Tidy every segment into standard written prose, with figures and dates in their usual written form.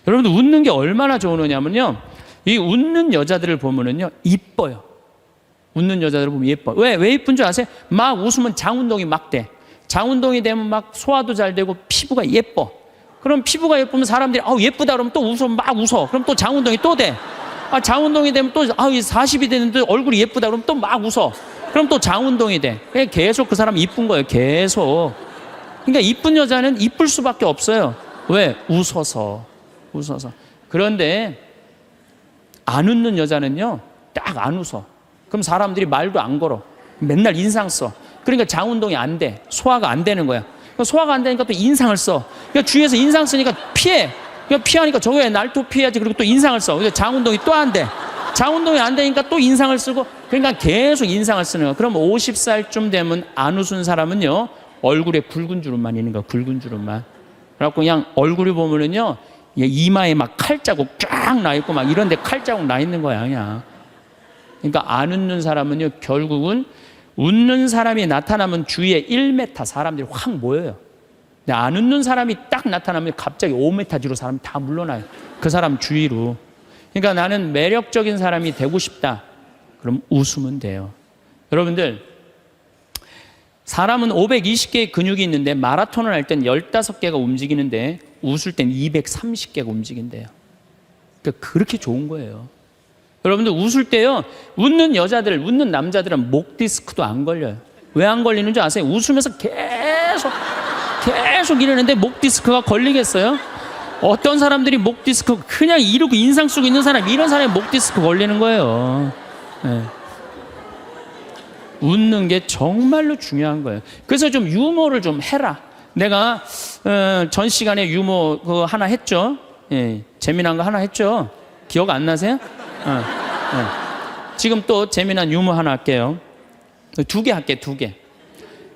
여러분들 웃는 게 얼마나 좋으냐면요, 이 웃는 여자들을 보면은요 이뻐요. 웃는 여자들을 보면 예뻐. 왜 이쁜 줄 아세요? 막 웃으면 장운동이 막 돼. 장운동이 되면 막 소화도 잘 되고 피부가 예뻐. 그럼 피부가 예쁘면 사람들이 예쁘다 그러면 또 웃어, 막 웃어. 그럼 또 장운동이 또 돼. 장운동이 되면 또 40이 되는데 얼굴이 예쁘다 그러면 또 막 웃어. 그럼 또 장운동이 돼. 계속 그 사람이 이쁜 거예요. 계속. 그러니까 이쁜 여자는 이쁠 수밖에 없어요. 왜? 웃어서. 그런데 안 웃는 여자는요 딱 안 웃어. 그럼 사람들이 말도 안 걸어. 맨날 인상 써. 그러니까 장운동이 안 돼. 소화가 안 되는 거야. 소화가 안 되니까 또 인상을 써. 그러니까 주위에서 인상 쓰니까 피해. 그러니까 피하니까 저거 왜 날 또 피해야지. 그리고 또 인상을 써. 그러니까 장운동이 또 안 돼. 장운동이 안 되니까 또 인상을 쓰고. 그러니까 계속 인상을 쓰는 거야. 그럼 50살쯤 되면 안 웃은 사람은요 얼굴에 굵은 주름만 있는 거야. 굵은 주름만. 그래갖고 그냥 얼굴이 보면은요 이마에 막 칼자국 쫙 나 있고 막 이런데 칼자국 나 있는 거야 그냥. 그러니까 안 웃는 사람은요 결국은 웃는 사람이 나타나면 주위에 1m 사람들이 확 모여요. 근데 안 웃는 사람이 딱 나타나면 갑자기 5m 뒤로 사람이 다 물러나요. 그 사람 주위로. 그러니까 나는 매력적인 사람이 되고 싶다. 그럼 웃으면 돼요. 여러분들, 사람은 520개의 근육이 있는데 마라톤을 할 땐 15개가 움직이는데 웃을 땐 230개가 움직인대요. 그러니까 그렇게 좋은 거예요. 여러분들 웃을 때요, 웃는 여자들, 웃는 남자들은 목 디스크도 안 걸려요. 왜 안 걸리는 줄 아세요? 웃으면서 계속 이러는데 목 디스크가 걸리겠어요? 어떤 사람들이 목 디스크 그냥 이러고 인상 쓰고 있는 사람, 이런 사람이 목 디스크 걸리는 거예요. 네. 웃는 게 정말로 중요한 거예요. 그래서 좀 유머를 좀 해라. 내가 전 시간에 유머 그거 하나 했죠. 예, 재미난 거 하나 했죠. 기억 안 나세요? 지금 또 재미난 유머 하나 할게요. 2개 할게요. 2개.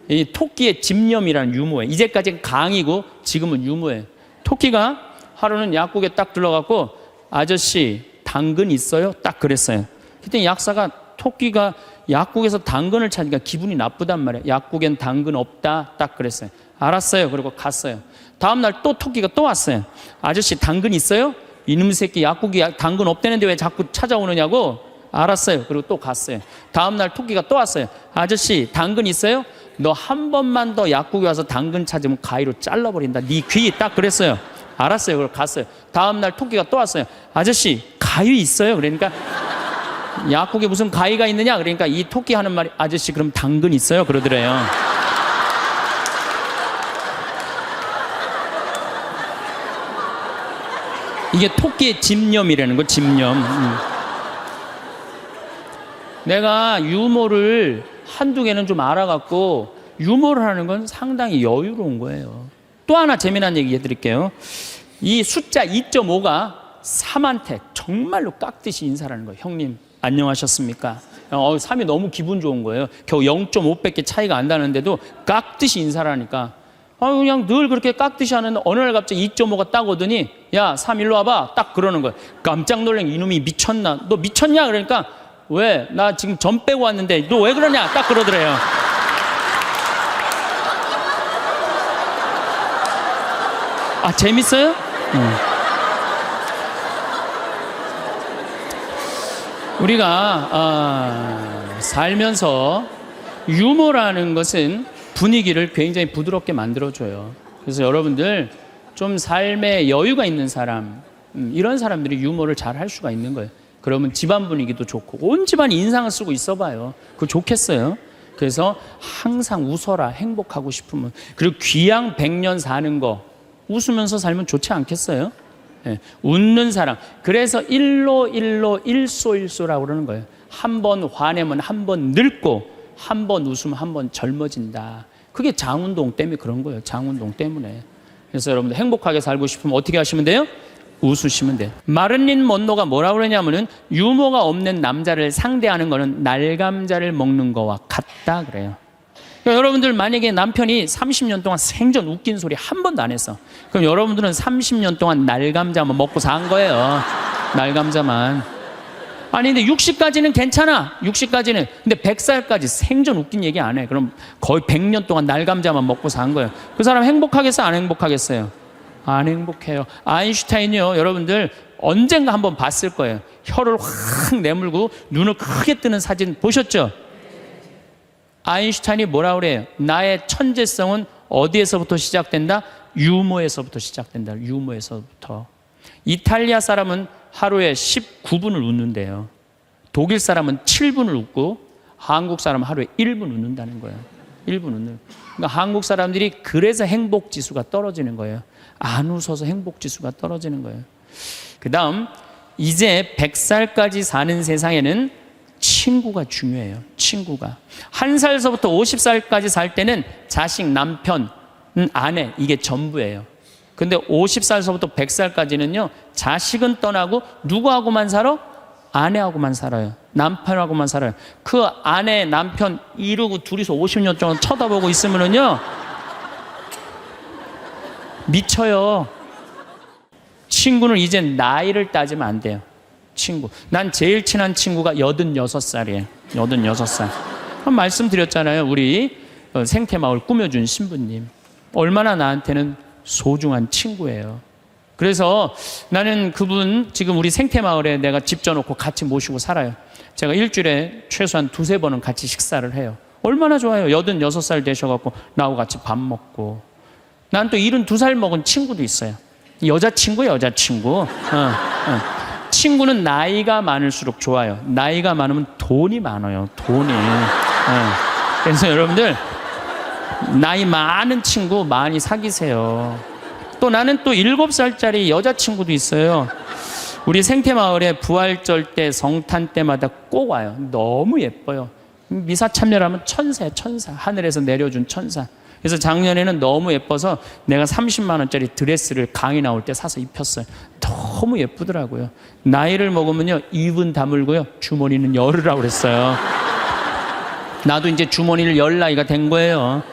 이 토끼의 집념이라는 유머예요. 이제까지는 강의고 지금은 유머예요. 토끼가 하루는 약국에 딱 들러가고 아저씨 당근 있어요? 딱 그랬어요. 그때 약사가 토끼가 약국에서 당근을 찾으니까 기분이 나쁘단 말이에요. 약국엔 당근 없다 딱 그랬어요. 알았어요. 그리고 갔어요. 다음날 또 토끼가 또 왔어요. 아저씨 당근 있어요? 이놈 새끼 약국이 당근 없다는데 왜 자꾸 찾아오느냐고. 알았어요. 그리고 또 갔어요. 다음날 토끼가 또 왔어요. 아저씨 당근 있어요? 너 한 번만 더 약국에 와서 당근 찾으면 가위로 잘라버린다. 네 귀 딱 그랬어요. 알았어요. 그리고 갔어요. 다음날 토끼가 또 왔어요. 아저씨 가위 있어요? 그러니까 약국에 무슨 가위가 있느냐? 그러니까 이 토끼 하는 말이 아저씨 그럼 당근 있어요? 그러더래요. 이게 토끼의 집념이라는 거. 집념. 내가 유머를 한두 개는 좀 알아갖고 유머를 하는 건 상당히 여유로운 거예요. 또 하나 재미난 얘기 해드릴게요. 이 숫자 2.5가 3한테 정말로 깍듯이 인사하는 거예요. 형님 안녕하셨습니까? 3이 너무 기분 좋은 거예요. 겨우 0.5밖에 차이가 안 나는데도 깍듯이 인사를 하니까 그냥 늘 그렇게 깍듯이 하는데 어느 날 갑자기 2.5가 딱 오더니 야 3 일로 와봐 딱 그러는 거예요. 깜짝 놀란 이놈이 미쳤나? 너 미쳤냐? 그러니까 왜? 나 지금 점 빼고 왔는데 너 왜 그러냐? 딱 그러더래요. 재밌어요? 우리가 살면서 유머라는 것은 분위기를 굉장히 부드럽게 만들어줘요. 그래서 여러분들 좀 삶에 여유가 있는 사람, 이런 사람들이 유머를 잘 할 수가 있는 거예요. 그러면 집안 분위기도 좋고 온 집안이 인상을 쓰고 있어봐요. 그거 좋겠어요. 그래서 항상 웃어라. 행복하고 싶으면. 그리고 귀양 100년 사는 거 웃으면서 살면 좋지 않겠어요? 네. 웃는 사람. 그래서 일소라고 그러는 거예요. 한 번 화내면 한 번 늙고 한 번 웃으면 한 번 젊어진다. 그게 장운동 때문에 그런 거예요. 장운동 때문에. 그래서 여러분들 행복하게 살고 싶으면 어떻게 하시면 돼요? 웃으시면 돼요. 마를린 먼로가 뭐라고 그러냐면은 유머가 없는 남자를 상대하는 거는 날감자를 먹는 거와 같다 그래요. 그러니까 여러분들 만약에 남편이 30년 동안 생전 웃긴 소리 한 번도 안 했어. 그럼 여러분들은 30년 동안 날감자만 먹고 산 거예요. 날감자만. 아니 근데 60까지는 괜찮아. 60까지는. 근데 100살까지 생전 웃긴 얘기 안 해. 그럼 거의 100년 동안 날감자만 먹고 산 거예요. 그 사람 행복하겠어요? 안 행복하겠어요? 안 행복해요. 아인슈타인이요, 여러분들 언젠가 한번 봤을 거예요. 혀를 확 내물고 눈을 크게 뜨는 사진 보셨죠? 아인슈타인이 뭐라 그래요? 나의 천재성은 어디에서부터 시작된다? 유머에서부터 시작된다. 유머에서부터. 이탈리아 사람은 하루에 19분을 웃는데요. 독일 사람은 7분을 웃고 한국 사람은 하루에 1분 웃는다는 거예요. 1분 웃는. 그러니까 한국 사람들이 그래서 행복 지수가 떨어지는 거예요. 안 웃어서 행복 지수가 떨어지는 거예요. 그다음 이제 100살까지 사는 세상에는 친구가 중요해요. 친구가. 1살서부터 50살까지 살 때는 자식, 남편, 아내 이게 전부예요. 근데 50살서부터 100살까지는요. 자식은 떠나고 누구하고만 살아? 아내하고만 살아요. 남편하고만 살아요. 그 아내, 남편 이러고 둘이서 50년 동안 쳐다보고 있으면은요. 미쳐요. 친구는 이제 나이를 따지면 안 돼요. 친구. 난 제일 친한 친구가 86살이에요. 86살. 말씀드렸잖아요. 우리 생태마을 꾸며준 신부님. 얼마나 나한테는 소중한 친구예요. 그래서 나는 그분 지금 우리 생태마을에 내가 집 져놓고 같이 모시고 살아요. 제가 일주일에 최소한 2-3번은 같이 식사를 해요. 얼마나 좋아요. 86살 되셔갖고 나하고 같이 밥 먹고. 난 또 72살 먹은 친구도 있어요. 여자친구예요, 여자친구. 친구는 나이가 많을수록 좋아요. 나이가 많으면 돈이 많아요. 돈이. 그래서 여러분들 나이 많은 친구 많이 사귀세요. 또 나는 또 7살짜리 여자친구도 있어요. 우리 생태마을에 부활절 때 성탄 때마다 꼭 와요. 너무 예뻐요. 미사 참여하면 천사예요. 천사. 하늘에서 내려준 천사. 그래서 작년에는 너무 예뻐서 내가 30만 원짜리 드레스를 강의 나올 때 사서 입혔어요. 너무 예쁘더라고요. 나이를 먹으면요, 입은 다물고요, 주머니는 열으라고 그랬어요. 나도 이제 주머니를 열 나이가 된 거예요.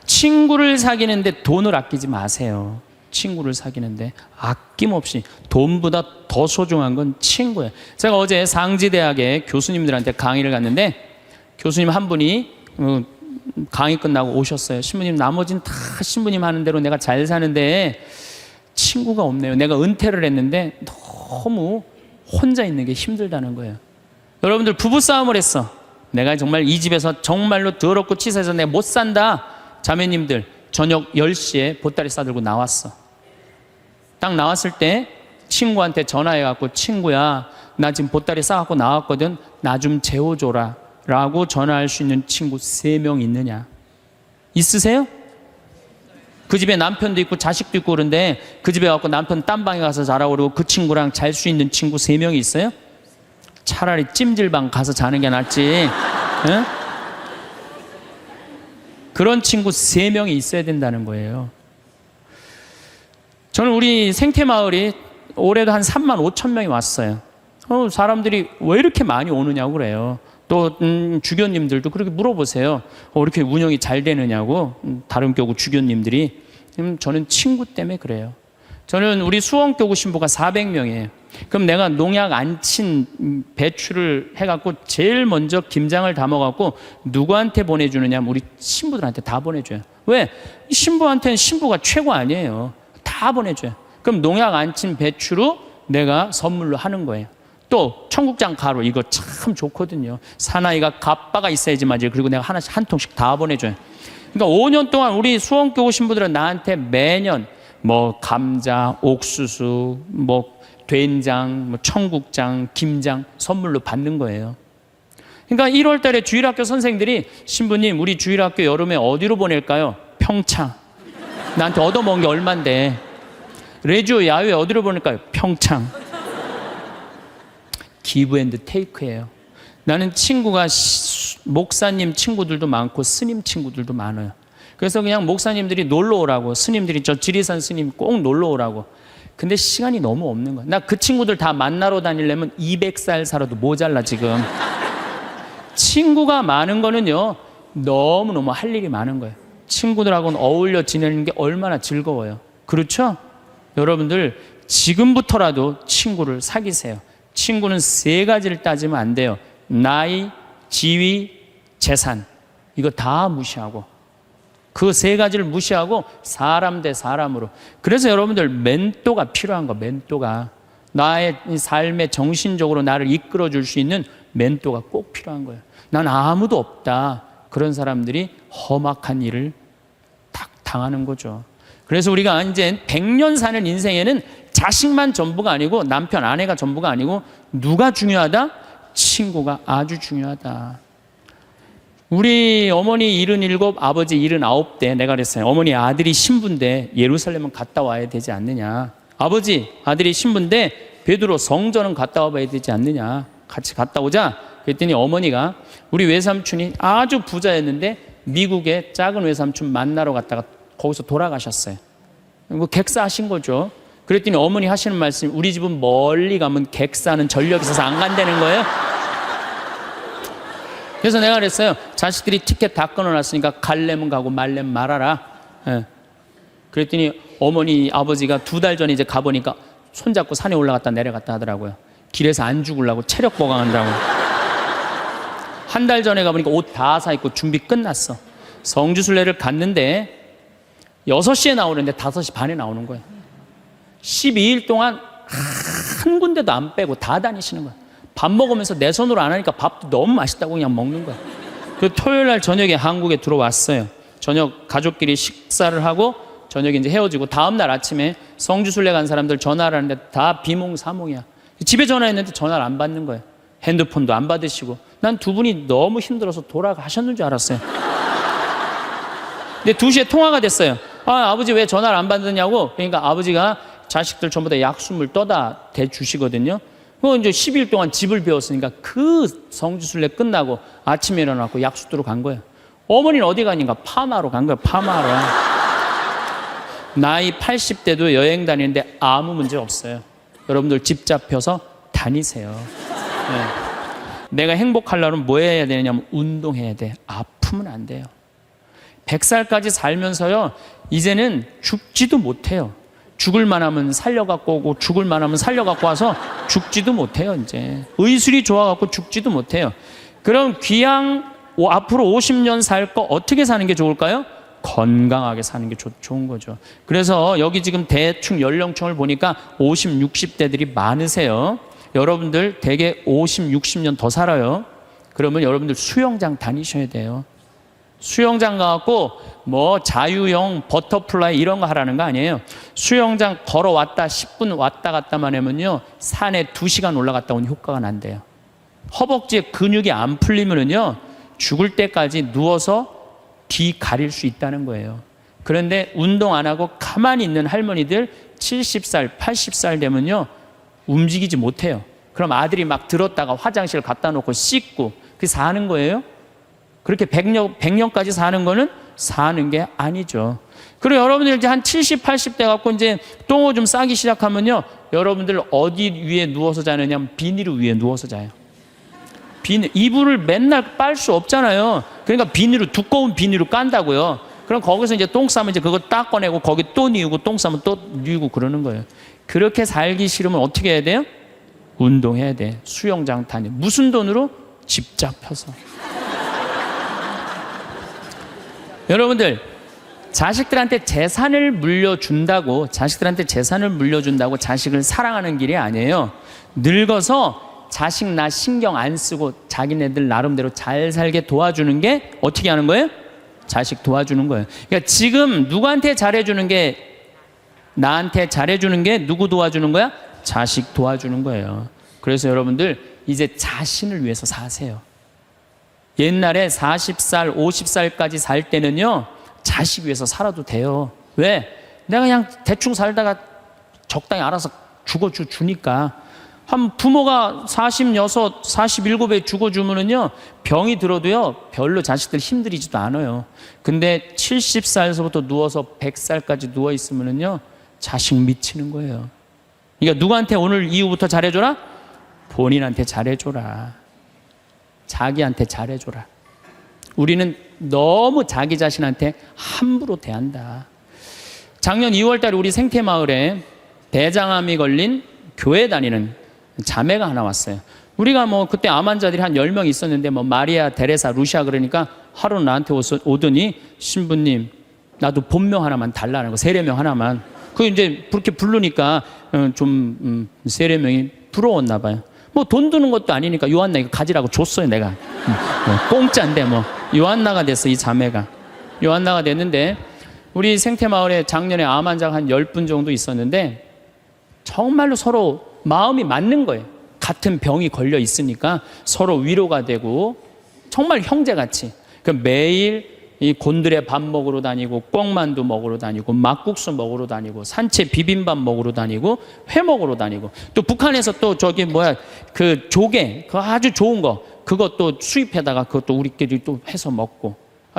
친구를 사귀는데 돈을 아끼지 마세요. 친구를 사귀는데 아낌없이. 돈보다 더 소중한 건 친구예요. 제가 어제 상지대학에 교수님들한테 강의를 갔는데 교수님 한 분이 강의 끝나고 오셨어요. 신부님, 나머지는 다 신부님 하는 대로 내가 잘 사는데 친구가 없네요. 내가 은퇴를 했는데 너무 혼자 있는 게 힘들다는 거예요. 여러분들 부부싸움을 했어. 내가 정말 이 집에서 정말로 더럽고 치사해서 내가 못 산다. 자매님들 저녁 10시에 보따리 싸들고 나왔어. 딱 나왔을 때 친구한테 전화해갖고, 친구야, 나 지금 보따리 싸갖고 나왔거든. 나 좀 재워줘라 라고 전화할 수 있는 친구 3명 있느냐? 있으세요? 그 집에 남편도 있고 자식도 있고 그런데 그 집에 가서 남편 딴 방에 가서 자라고 그러고 그 친구랑 잘 수 있는 친구 3명이 있어요? 차라리 찜질방 가서 자는 게 낫지. 응? 그런 친구 3명이 있어야 된다는 거예요. 저는 우리 생태마을이 올해도 한 3만 5천 명이 왔어요. 사람들이 왜 이렇게 많이 오느냐고 그래요. 또 주교님들도 그렇게 물어보세요. 이렇게 운영이 잘 되느냐고. 다른 교구 주교님들이. 저는 친구 때문에 그래요. 저는 우리 수원교구 신부가 400명이에요. 그럼 내가 농약 안 친 배추를 해갖고 제일 먼저 김장을 담아갖고 누구한테 보내주느냐? 우리 신부들한테 다 보내줘요. 왜? 신부한테는 신부가 최고 아니에요. 다 보내줘요. 그럼 농약 안 친 배추로 내가 선물로 하는 거예요. 또 청국장 가루, 이거 참 좋거든요. 사나이가 갑바가 있어야지 맞아요. 그리고 내가 하나씩 한 통씩 다 보내줘요. 그러니까 5년 동안 우리 수원교구 신부들은 나한테 매년 뭐 감자, 옥수수, 뭐 된장, 뭐 청국장, 김장 선물로 받는 거예요. 그러니까 1월 달에 주일학교 선생들이, 신부님 우리 주일학교 여름에 어디로 보낼까요? 평창. 나한테 얻어먹은 게 얼만데. 레지오 야외 어디로 보낼까요? 평창. 기브 앤드 테이크예요. 나는 친구가 목사님 친구들도 많고 스님 친구들도 많아요. 그래서 그냥 목사님들이 놀러 오라고, 스님들이 저 지리산 스님 꼭 놀러 오라고. 근데 시간이 너무 없는 거야. 나 그 친구들 다 만나러 다니려면 200살 살아도 모자라 지금. 친구가 많은 거는요, 너무너무 할 일이 많은 거예요. 친구들하고는 어울려 지내는 게 얼마나 즐거워요. 그렇죠? 여러분들 지금부터라도 친구를 사귀세요. 친구는 3가지를 따지면 안 돼요. 나이, 지위, 재산. 이거 다 무시하고 그 세 가지를 무시하고 사람 대 사람으로. 그래서 여러분들 멘토가 필요한 거. 멘토가 나의 삶에 정신적으로 나를 이끌어 줄 수 있는 멘토가 꼭 필요한 거예요. 난 아무도 없다. 그런 사람들이 험악한 일을 딱 당하는 거죠. 그래서 우리가 이제 100년 사는 인생에는 자식만 전부가 아니고 남편, 아내가 전부가 아니고 누가 중요하다? 친구가 아주 중요하다. 우리 어머니 77, 아버지 79때 내가 그랬어요. 어머니 아들이 신부인데 예루살렘은 갔다 와야 되지 않느냐. 아버지 아들이 신부인데 베드로 성전은 갔다 와봐야 되지 않느냐. 같이 갔다 오자. 그랬더니 어머니가 우리 외삼촌이 아주 부자였는데 미국에 작은 외삼촌 만나러 갔다가 거기서 돌아가셨어요. 뭐 객사하신 거죠. 그랬더니 어머니 하시는 말씀이 우리 집은 멀리 가면 객사는 전력이 있어서 안 간다는 거예요. 그래서 내가 그랬어요. 자식들이 티켓 다 끊어놨으니까 갈래면 가고 말래면 말아라. 예. 그랬더니 어머니 아버지가 2달 전에 이제 가보니까 손잡고 산에 올라갔다 내려갔다 하더라고요. 길에서 안 죽으려고 체력 보강한다고. 한 달 전에 가보니까 옷 다 사입고 준비 끝났어. 성주순례를 갔는데 6시에 나오는데 5시 반에 나오는 거예요. 12일 동안 한 군데도 안 빼고 다 다니시는 거예요. 밥 먹으면서 내 손으로 안 하니까 밥도 너무 맛있다고 그냥 먹는 거예요. 그 토요일 날 저녁에 한국에 들어왔어요. 저녁 가족끼리 식사를 하고 저녁에 이제 헤어지고 다음 날 아침에 성주순례 간 사람들 전화를 하는데 다 비몽사몽이야. 집에 전화했는데 전화를 안 받는 거예요. 핸드폰도 안 받으시고. 난 두 분이 너무 힘들어서 돌아가셨는 줄 알았어요. 근데 2시에 통화가 됐어요. 아버지 왜 전화를 안 받느냐고. 그러니까 아버지가 자식들 전부 다 약수물 떠다 대주시거든요. 그 이제 10일 동안 집을 배웠으니까 그 성주순례 끝나고 아침에 일어나고 약수도로 간 거예요. 어머니는 어디 가니까 파마로 간 거예요. 파마로. 나이 80대도 여행 다니는데 아무 문제 없어요. 여러분들 집 잡혀서 다니세요. 네. 내가 행복하려면 뭐 해야 되냐면 운동해야 돼. 아프면 안 돼요. 100살까지 살면서요, 이제는 죽지도 못해요. 죽을 만하면 살려갖고 오고 죽을 만하면 살려갖고 와서 죽지도 못해요. 이제 의술이 좋아갖고 죽지도 못해요. 그럼 귀양 앞으로 50년 살 거 어떻게 사는 게 좋을까요? 건강하게 사는 게 좋은 거죠. 그래서 여기 지금 대충 연령층을 보니까 50, 60대들이 많으세요. 여러분들 대개 50, 60년 더 살아요. 그러면 여러분들 수영장 다니셔야 돼요. 수영장 가갖고 뭐 자유형 버터플라이 이런 거 하라는 거 아니에요. 수영장 걸어왔다 10분 왔다 갔다만 하면요, 산에 2시간 올라갔다 온 효과가 난대요. 허벅지에 근육이 안 풀리면은요, 죽을 때까지 누워서 뒤 가릴 수 있다는 거예요. 그런데 운동 안 하고 가만히 있는 할머니들 70살, 80살 되면요, 움직이지 못해요. 그럼 아들이 막 들었다가 화장실 갖다 놓고 씻고 그게 사는 거예요? 그렇게 100년까지 사는 거는 사는 게 아니죠. 그리고 여러분들 이제 한 70, 80대 갖고 이제 똥을 좀 싸기 시작하면요, 여러분들 어디 위에 누워서 자느냐면 비닐 위에 누워서 자요. 이불을 맨날 빨 수 없잖아요. 그러니까 두꺼운 비닐로 깐다고요. 그럼 거기서 이제 똥 싸면 이제 그거 딱 꺼내고 거기 또 뉘우고 똥 싸면 또 뉘우고 그러는 거예요. 그렇게 살기 싫으면 어떻게 해야 돼요? 운동해야 돼. 수영장 다니. 무슨 돈으로? 집 잡혀서. 여러분들, 자식들한테 재산을 물려준다고 자식을 사랑하는 길이 아니에요. 늙어서 자식 나 신경 안 쓰고 자기네들 나름대로 잘 살게 도와주는 게 어떻게 하는 거예요? 자식 도와주는 거예요. 그러니까 지금 누구한테 잘해주는 게, 나한테 잘해주는 게 누구 도와주는 거야? 자식 도와주는 거예요. 그래서 여러분들 이제 자신을 위해서 사세요. 옛날에 40살, 50살까지 살 때는요, 자식 위해서 살아도 돼요. 왜? 내가 그냥 대충 살다가 적당히 알아서 죽어주니까. 한 부모가 46, 47에 죽어주면은요, 병이 들어도요, 별로 자식들 힘들이지도 않아요. 근데 70살에서부터 누워서 100살까지 누워있으면은요, 자식 미치는 거예요. 그러니까 누구한테 오늘 이후부터 잘해줘라? 본인한테 잘해줘라. 자기한테 잘해줘라. 우리는 너무 자기 자신한테 함부로 대한다. 작년 2월 달에 우리 생태마을에 대장암이 걸린 교회 다니는 자매가 하나 왔어요. 우리가 뭐 그때 암 환자들이 한 10명 있었는데 뭐 마리아, 데레사, 루시아 그러니까 하루 나한테 오더니 신부님 나도 본명 하나만 달라는 거, 세례명 하나만. 그 이제 그렇게 부르니까 좀 세례명이 부러웠나 봐요. 뭐 돈 드는 것도 아니니까 요한나 이거 가지라고 줬어요, 내가. 공짜인데 뭐. 요한나가 됐어, 이 자매가. 요한나가 됐는데 우리 생태마을에 작년에 암 환자가 한 10분 정도 있었는데 정말로 서로 마음이 맞는 거예요. 같은 병이 걸려 있으니까 서로 위로가 되고 정말 형제같이. 그 매일 이 곤드레 밥 먹으러 다니고 꽁만두 먹으러 다니고 막국수 먹으러 다니고 산채 비빔밥 먹으러 다니고 회 먹으러 다니고 또 북한에서 또 저기 뭐야 그 조개 그거 아주 좋은 거 그것도 수입해다가 그것도 우리끼리 또 해서 먹고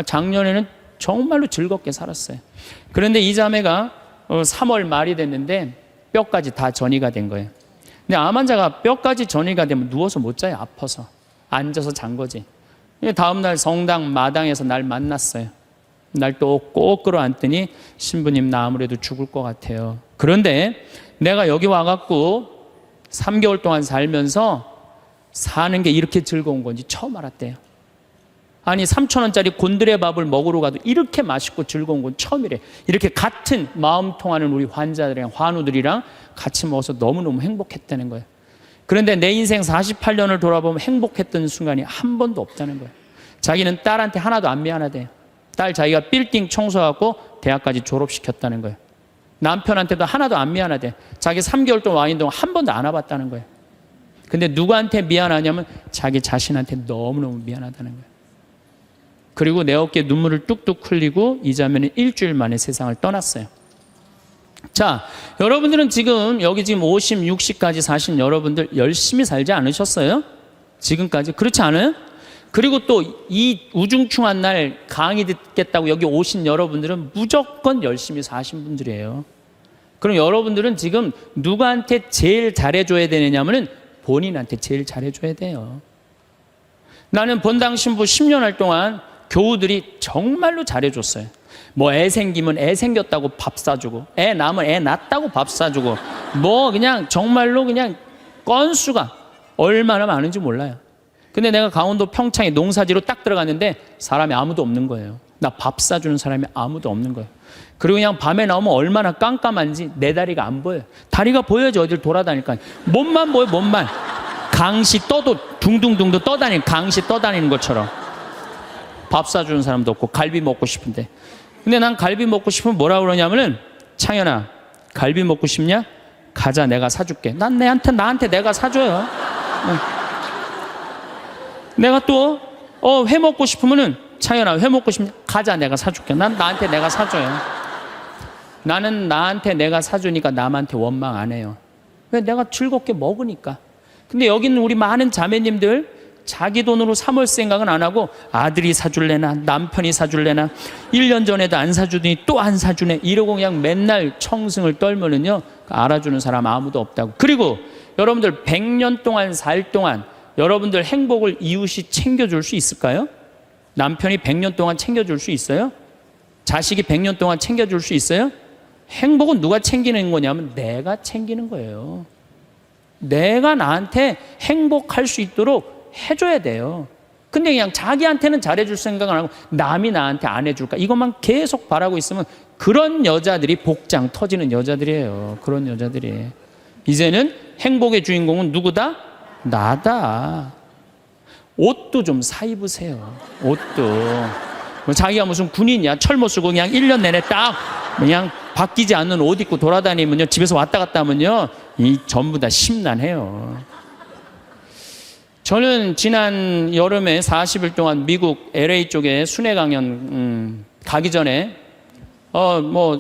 작년에는 정말로 즐겁게 살았어요. 그런데 이 자매가 3월 말이 됐는데 뼈까지 다 전이가 된 거예요. 근데 암 환자가 뼈까지 전이가 되면 누워서 못 자요. 아파서. 앉아서 잔 거지. 다음날 성당 마당에서 날 만났어요. 날 또 꼭 끌어안더니 신부님 나 아무래도 죽을 것 같아요. 그런데 내가 여기 와갖고 3개월 동안 살면서 사는 게 이렇게 즐거운 건지 처음 알았대요. 아니 3,000원짜리 곤드레 밥을 먹으러 가도 이렇게 맛있고 즐거운 건 처음이래. 이렇게 같은 마음 통하는 우리 환자들이랑 환우들이랑 같이 먹어서 너무너무 행복했다는 거예요. 그런데 내 인생 48년을 돌아보면 행복했던 순간이 한 번도 없다는 거예요. 자기는 딸한테 하나도 안 미안하대요. 딸 자기가 빌딩 청소하고 대학까지 졸업시켰다는 거예요. 남편한테도 하나도 안 미안하대. 자기 3개월 동안 와 있는 동안 한 번도 안 와봤다는 거예요. 근데 누구한테 미안하냐면 자기 자신한테 너무너무 미안하다는 거예요. 그리고 내 어깨에 눈물을 뚝뚝 흘리고 이 자매는 일주일 만에 세상을 떠났어요. 자, 여러분들은 여기 지금 50, 60까지 사신 여러분들 열심히 살지 않으셨어요? 지금까지? 그렇지 않아요? 그리고 또 이 우중충한 날 강의 듣겠다고 여기 오신 여러분들은 무조건 열심히 사신 분들이에요. 그럼 여러분들은 지금 누구한테 제일 잘해줘야 되느냐면은 본인한테 제일 잘해줘야 돼요. 나는 본당 신부 10년 할 동안 교우들이 정말로 잘해줬어요. 뭐 애 생기면 애 생겼다고 밥 사주고 애 낳으면 애 낳았다고 밥 사주고 뭐 그냥 정말로 그냥 건수가 얼마나 많은지 몰라요. 근데 내가 강원도 평창에 농사지로 딱 들어갔는데 사람이 아무도 없는 거예요. 나 밥 사주는 사람이 아무도 없는 거예요. 그리고 그냥 밤에 나오면 얼마나 깜깜한지 내 다리가 안 보여요. 다리가 보여야지 어딜 돌아다니까. 몸만 보여, 몸만. 강시 떠도 둥둥둥둥 떠다니는, 강시 떠다니는 것처럼. 밥 사주는 사람도 없고 갈비 먹고 싶은데. 근데 난 갈비 먹고 싶으면 뭐라 그러냐면은 창현아 갈비 먹고 싶냐? 가자 내가 사줄게. 난 나한테 내가 사줘요. 내가 또 회 먹고 싶으면은 창현아 회 먹고 싶냐? 가자 내가 사줄게. 난 나한테 내가 사줘요. 나는 나한테 내가 사주니까 남한테 원망 안 해요. 왜? 내가 즐겁게 먹으니까. 근데 여기는 우리 많은 자매님들 자기 돈으로 사 먹을 생각은 안 하고 아들이 사줄래나 남편이 사줄래나 1년 전에도 안 사주더니 또 안 사주네 이러고 그냥 맨날 청승을 떨면은요 알아주는 사람 아무도 없다고. 그리고 여러분들 100년 동안 살 동안 여러분들 행복을 이웃이 챙겨줄 수 있을까요? 남편이 100년 동안 챙겨줄 수 있어요? 자식이 100년 동안 챙겨줄 수 있어요? 행복은 누가 챙기는 거냐면 내가 챙기는 거예요. 내가 나한테 행복할 수 있도록 해줘야 돼요. 근데 그냥 자기한테는 잘해줄 생각을 안 하고 남이 나한테 안 해줄까 이것만 계속 바라고 있으면 그런 여자들이 복장 터지는 여자들이에요. 그런 여자들이. 이제는 행복의 주인공은 누구다? 나다. 옷도 좀 사 입으세요. 옷도. 자기가 무슨 군인이야. 철모 쓰고 그냥 1년 내내 딱 그냥 바뀌지 않는 옷 입고 돌아다니면요. 집에서 왔다 갔다 하면요. 이 전부 다 심란해요. 저는 지난 여름에 40일 동안 미국 LA 쪽에 순회 강연 가기 전에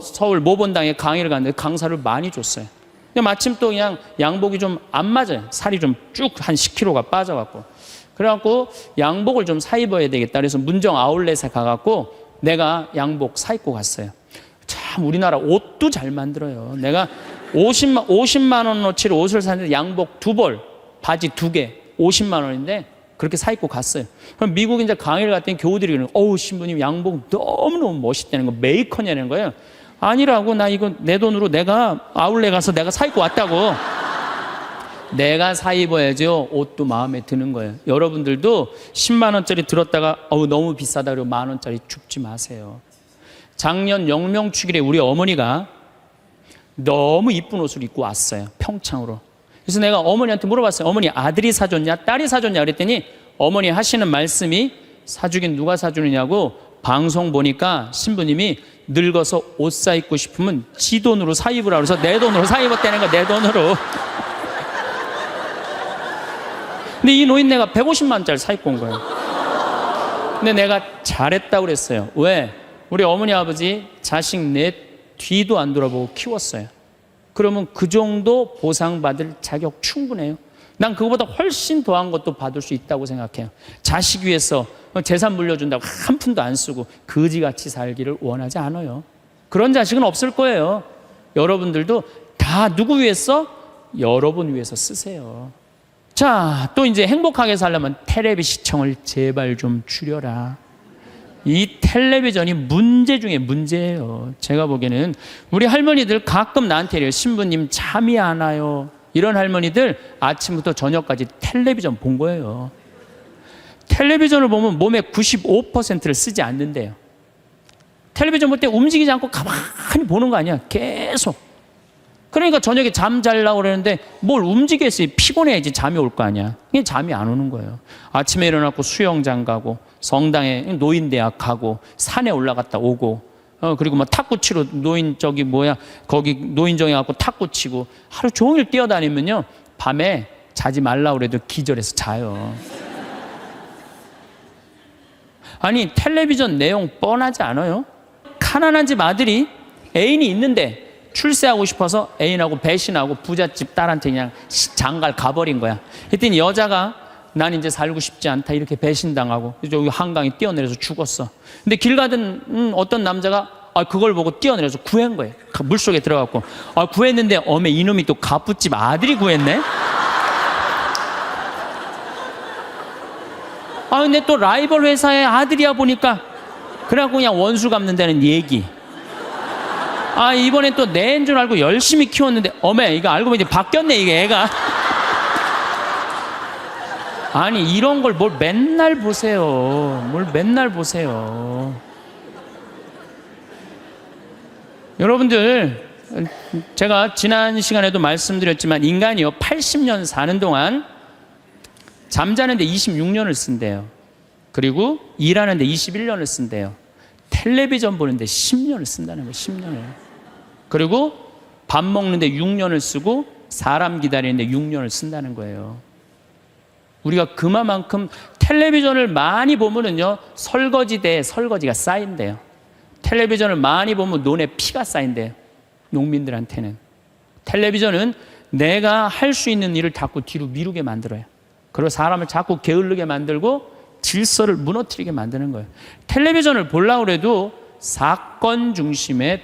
서울 모본당에 강의를 갔는데 강사를 많이 줬어요. 근데 마침 또 그냥 양복이 좀 안 맞아요. 살이 좀 쭉 한 10kg가 빠져갖고. 그래갖고 양복을 좀 사 입어야 되겠다. 그래서 문정 아울렛에 가갖고 내가 양복 사 입고 갔어요. 참 우리나라 옷도 잘 만들어요. 내가 50만 원어치를 옷을 샀는데 양복 2벌, 바지 2개, 50만 원인데 그렇게 사 입고 갔어요. 그럼 미국 이제 강의를 갔더니 교우들이 그러는 거예요. 어우 신부님 양복 너무너무 멋있다는 거 메이커냐는 거예요. 아니라고. 나 이거 내 돈으로 내가 아울렛 가서 내가 사 입고 왔다고. 내가 사 입어야죠. 옷도 마음에 드는 거예요. 여러분들도 10만 원짜리 들었다가 너무 비싸다 그러고 만 원짜리 줍지 마세요. 작년 영명축일에 우리 어머니가 너무 이쁜 옷을 입고 왔어요. 평창으로. 그래서 내가 어머니한테 물어봤어요. 어머니, 아들이 사줬냐 딸이 사줬냐 그랬더니 어머니 하시는 말씀이, 사주긴 누가 사주느냐고, 방송 보니까 신부님이 늙어서 옷 사 입고 싶으면 지 돈으로 사 입으라 그래서 내 돈으로 사 입었다는 거야. 내 돈으로. 근데 이 노인네가 150만 원짜리 사 입고 온 거예요. 근데 내가 잘했다고 그랬어요. 왜? 우리 어머니 아버지 자식 내 뒤도 안 돌아보고 키웠어요. 그러면 그 정도 보상받을 자격 충분해요. 난 그거보다 훨씬 더한 것도 받을 수 있다고 생각해요. 자식 위해서 재산 물려준다고 한 푼도 안 쓰고 거지같이 살기를 원하지 않아요. 그런 자식은 없을 거예요. 여러분들도 다 누구 위해서? 여러분 위해서 쓰세요. 자, 또 이제 행복하게 살려면 텔레비 시청을 제발 좀 줄여라. 이 텔레비전이 문제 중에 문제예요. 제가 보기에는 우리 할머니들 가끔 나한테 이래요. 신부님 잠이 안 와요. 이런 할머니들 아침부터 저녁까지 텔레비전 본 거예요. 텔레비전을 보면 몸의 95%를 쓰지 않는데요. 텔레비전 볼 때 움직이지 않고 가만히 보는 거 아니야. 계속. 그러니까 저녁에 잠 자려고 그러는데 뭘 움직였어요. 피곤해야지 잠이 올 거 아니야. 그게 잠이 안 오는 거예요. 아침에 일어나고 수영장 가고, 성당에 노인대학 가고, 산에 올라갔다 오고, 그리고 뭐 탁구 치러 거기 노인정에 가고 탁구 치고 하루 종일 뛰어다니면요, 밤에 자지 말라고 그래도 기절해서 자요. 아니, 텔레비전 내용 뻔하지 않아요? 가난한 집 아들이 애인이 있는데 출세하고 싶어서 애인하고 배신하고 부잣집 딸한테 그냥 장갈 가버린 거야. 그랬더니 여자가 난 이제 살고 싶지 않다 이렇게 배신당하고 여기 한강에 뛰어내려서 죽었어. 근데 길 가던 어떤 남자가 그걸 보고 뛰어내려서 구한 거예요. 물속에 들어갔고 구했는데 어메 이놈이 또 갑부집 아들이 구했네. 근데 또 라이벌 회사의 아들이야 보니까 그래갖고 그냥 원수 갚는다는 얘기. 이번엔 또 내인 줄 알고 열심히 키웠는데 어메 이거 알고 보니 바뀌었네 이게 애가. 아니 이런 걸 뭘 맨날 보세요. 뭘 맨날 보세요. 여러분들, 제가 지난 시간에도 말씀드렸지만 인간이요 80년 사는 동안 잠자는데 26년을 쓴대요. 그리고 일하는데 21년을 쓴대요. 텔레비전 보는데 10년을 쓴다는 거예요. 10년을. 그리고 밥 먹는데 6년을 쓰고 사람 기다리는데 6년을 쓴다는 거예요. 우리가 그만큼 텔레비전을 많이 보면은요 설거지가 쌓인대요. 텔레비전을 많이 보면 눈에 피가 쌓인대요. 농민들한테는. 텔레비전은 내가 할 수 있는 일을 자꾸 뒤로 미루게 만들어요. 그리고 사람을 자꾸 게을르게 만들고 질서를 무너뜨리게 만드는 거예요. 텔레비전을 보려고 해도 사건 중심의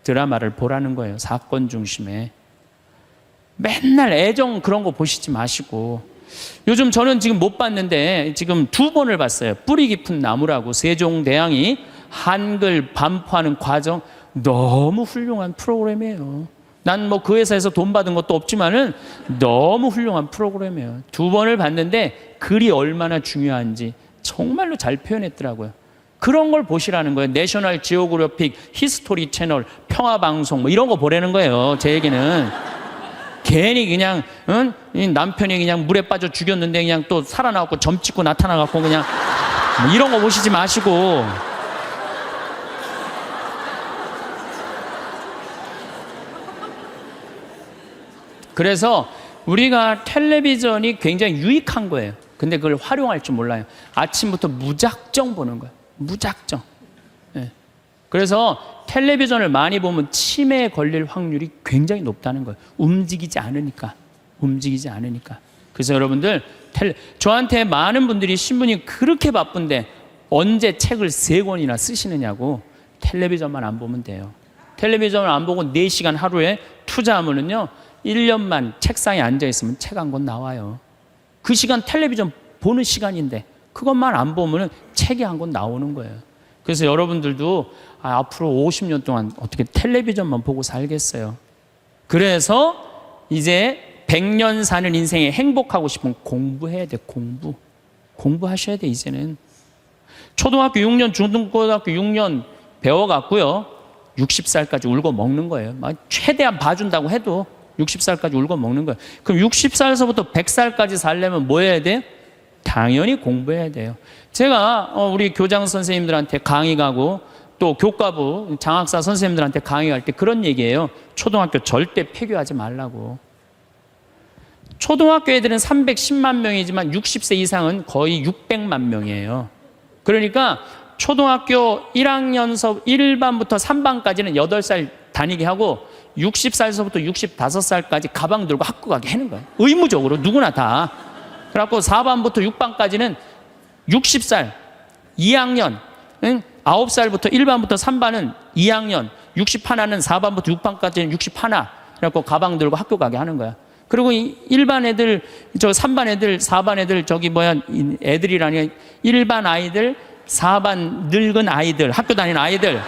드라마를 보라는 거예요. 사건 중심의. 맨날 애정 그런 거 보시지 마시고. 요즘 저는 지금 못 봤는데 지금 2번을 봤어요. 뿌리 깊은 나무라고 세종대왕이 한글 반포하는 과정, 너무 훌륭한 프로그램이에요. 난 뭐 그 회사에서 돈 받은 것도 없지만은 너무 훌륭한 프로그램이에요. 2번을 봤는데 글이 얼마나 중요한지 정말로 잘 표현했더라고요. 그런 걸 보시라는 거예요. 내셔널 지오그래픽, 히스토리 채널, 평화방송 뭐 이런 거 보라는 거예요. 제 얘기는. 괜히 그냥 이 남편이 그냥 물에 빠져 죽였는데 그냥 또 살아나갖고 점 찍고 나타나갖고 그냥 뭐 이런 거 보시지 마시고. 그래서 우리가 텔레비전이 굉장히 유익한 거예요. 근데 그걸 활용할 줄 몰라요. 아침부터 무작정 보는 거예요. 무작정. 네. 그래서 텔레비전을 많이 보면 치매에 걸릴 확률이 굉장히 높다는 거예요. 움직이지 않으니까. 그래서 여러분들 저한테 많은 분들이 신부님 그렇게 바쁜데 언제 책을 3권이나 쓰시느냐고. 텔레비전만 안 보면 돼요. 텔레비전을 안 보고 4시간 하루에 투자하면은요 1년만 책상에 앉아있으면 책 한 권 나와요. 그 시간 텔레비전 보는 시간인데 그것만 안 보면 책이 한 권 나오는 거예요. 그래서 여러분들도 앞으로 50년 동안 어떻게 텔레비전만 보고 살겠어요. 그래서 이제 100년 사는 인생에 행복하고 싶으면 공부해야 돼. 공부하셔야 돼. 이제는 초등학교 6년, 중등고등학교 6년 배워갖고요 60살까지 울고 먹는 거예요. 최대한 봐준다고 해도 60살까지 울고 먹는 거예요. 그럼 60살에서부터 100살까지 살려면 뭐 해야 돼요? 당연히 공부해야 돼요. 제가 우리 교장 선생님들한테 강의 가고 또 교과부 장학사 선생님들한테 강의할 때 그런 얘기예요. 초등학교 절대 폐교하지 말라고. 초등학교 애들은 310만 명이지만 60세 이상은 거의 600만 명이에요. 그러니까 초등학교 1학년서 1반부터 3반까지는 8살 다니게 하고 60살서부터 65살까지 가방 들고 학교 가게 하는 거예요. 의무적으로 누구나 다. 그래갖고 4반부터 6반까지는 60살 2학년 9살부터 1반부터 3반은 2학년 61는 4반부터 6반까지는 61 그래갖고 가방 들고 학교 가게 하는 거야. 그리고 1반 애들, 3반 애들, 4반 애들, 애들이라니 1반 아이들, 4반 늙은 아이들, 학교 다니는 아이들,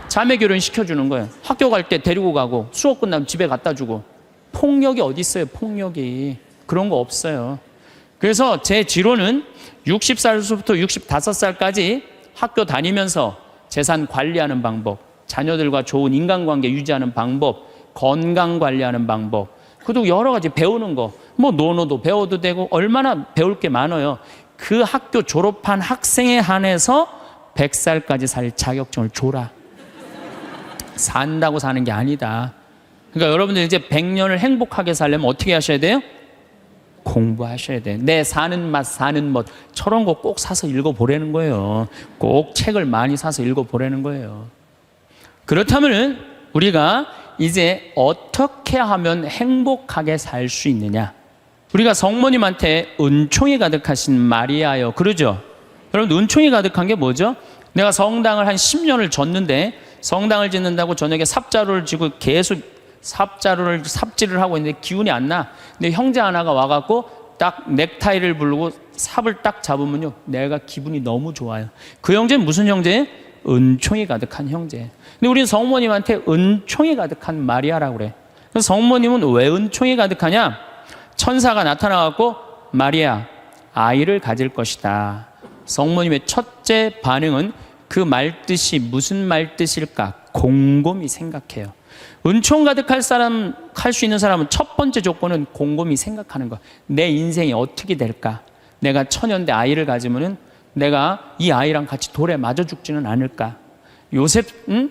자매 결혼 시켜주는 거예요. 학교 갈 때 데리고 가고, 수업 끝나면 집에 갖다 주고. 폭력이 어디 있어요, 폭력이. 그런 거 없어요. 그래서 제 지론은 60살부터 65살까지 학교 다니면서 재산 관리하는 방법, 자녀들과 좋은 인간관계 유지하는 방법, 건강 관리하는 방법, 그리고 여러 가지 배우는 거, 논어도 배워도 되고 얼마나 배울 게 많아요. 그 학교 졸업한 학생에 한해서 100살까지 살 자격증을 줘라. 산다고 사는 게 아니다. 그러니까 여러분들 이제 100년을 행복하게 살려면 어떻게 하셔야 돼요? 공부하셔야 돼요. 내 사는 맛, 사는 멋 저런 거 꼭 사서 읽어보라는 거예요. 꼭 책을 많이 사서 읽어보라는 거예요. 그렇다면 우리가 이제 어떻게 하면 행복하게 살 수 있느냐? 우리가 성모님한테 은총이 가득하신 마리아요, 그러죠? 여러분, 은총이 가득한 게 뭐죠? 내가 성당을 한 10년을 졌는데 성당을 짓는다고 저녁에 삽자루를 쥐고 계속 삽질을 하고 있는데 기운이 안 나. 근데 형제 하나가 와갖고 딱 넥타이를 부르고 삽을 딱 잡으면요, 내가 기분이 너무 좋아요. 그 형제는 무슨 형제예요? 은총이 가득한 형제. 근데 우리는 성모님한테 은총이 가득한 마리아라고 그래. 그래서 성모님은 왜 은총이 가득하냐? 천사가 나타나갖고 마리아, 아이를 가질 것이다. 성모님의 첫째 반응은 그 말뜻이 무슨 말뜻일까? 곰곰이 생각해요. 은총 가득할 사람, 할 수 있는 사람은 첫 번째 조건은 곰곰이 생각하는 거. 내 인생이 어떻게 될까? 내가 처년대 아이를 가지면은 내가 이 아이랑 같이 돌에 맞아 죽지는 않을까? 요셉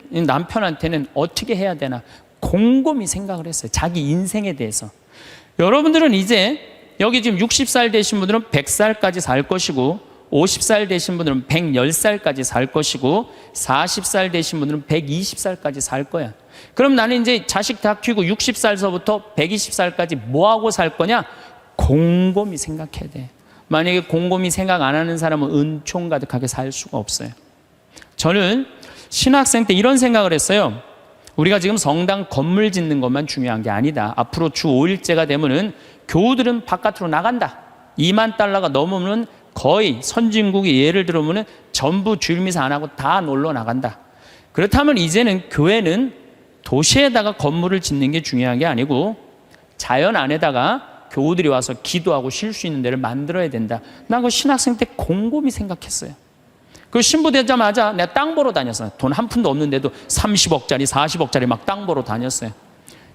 남편한테는 어떻게 해야 되나? 곰곰이 생각을 했어요. 자기 인생에 대해서. 여러분들은 이제 여기 지금 60살 되신 분들은 100살까지 살 것이고 50살 되신 분들은 110살까지 살 것이고 40살 되신 분들은 120살까지 살 거야. 그럼 나는 이제 자식 다 키우고 60살서부터 120살까지 뭐하고 살 거냐? 곰곰이 생각해야 돼. 만약에 곰곰이 생각 안 하는 사람은 은총 가득하게 살 수가 없어요. 저는 신학생 때 이런 생각을 했어요. 우리가 지금 성당 건물 짓는 것만 중요한 게 아니다. 앞으로 주 5일제가 되면은 교우들은 바깥으로 나간다. 2만 달러가 넘으면 거의 선진국이 예를 들어보면 전부 주일미사 안 하고 다 놀러 나간다. 그렇다면 이제는 교회는 도시에다가 건물을 짓는 게 중요한 게 아니고 자연 안에다가 교우들이 와서 기도하고 쉴 수 있는 데를 만들어야 된다. 난 그 신학생 때 곰곰이 생각했어요. 그 신부되자마자 내가 땅 보러 다녔어요. 돈 한 푼도 없는데도 30억짜리 40억짜리 막 땅 보러 다녔어요.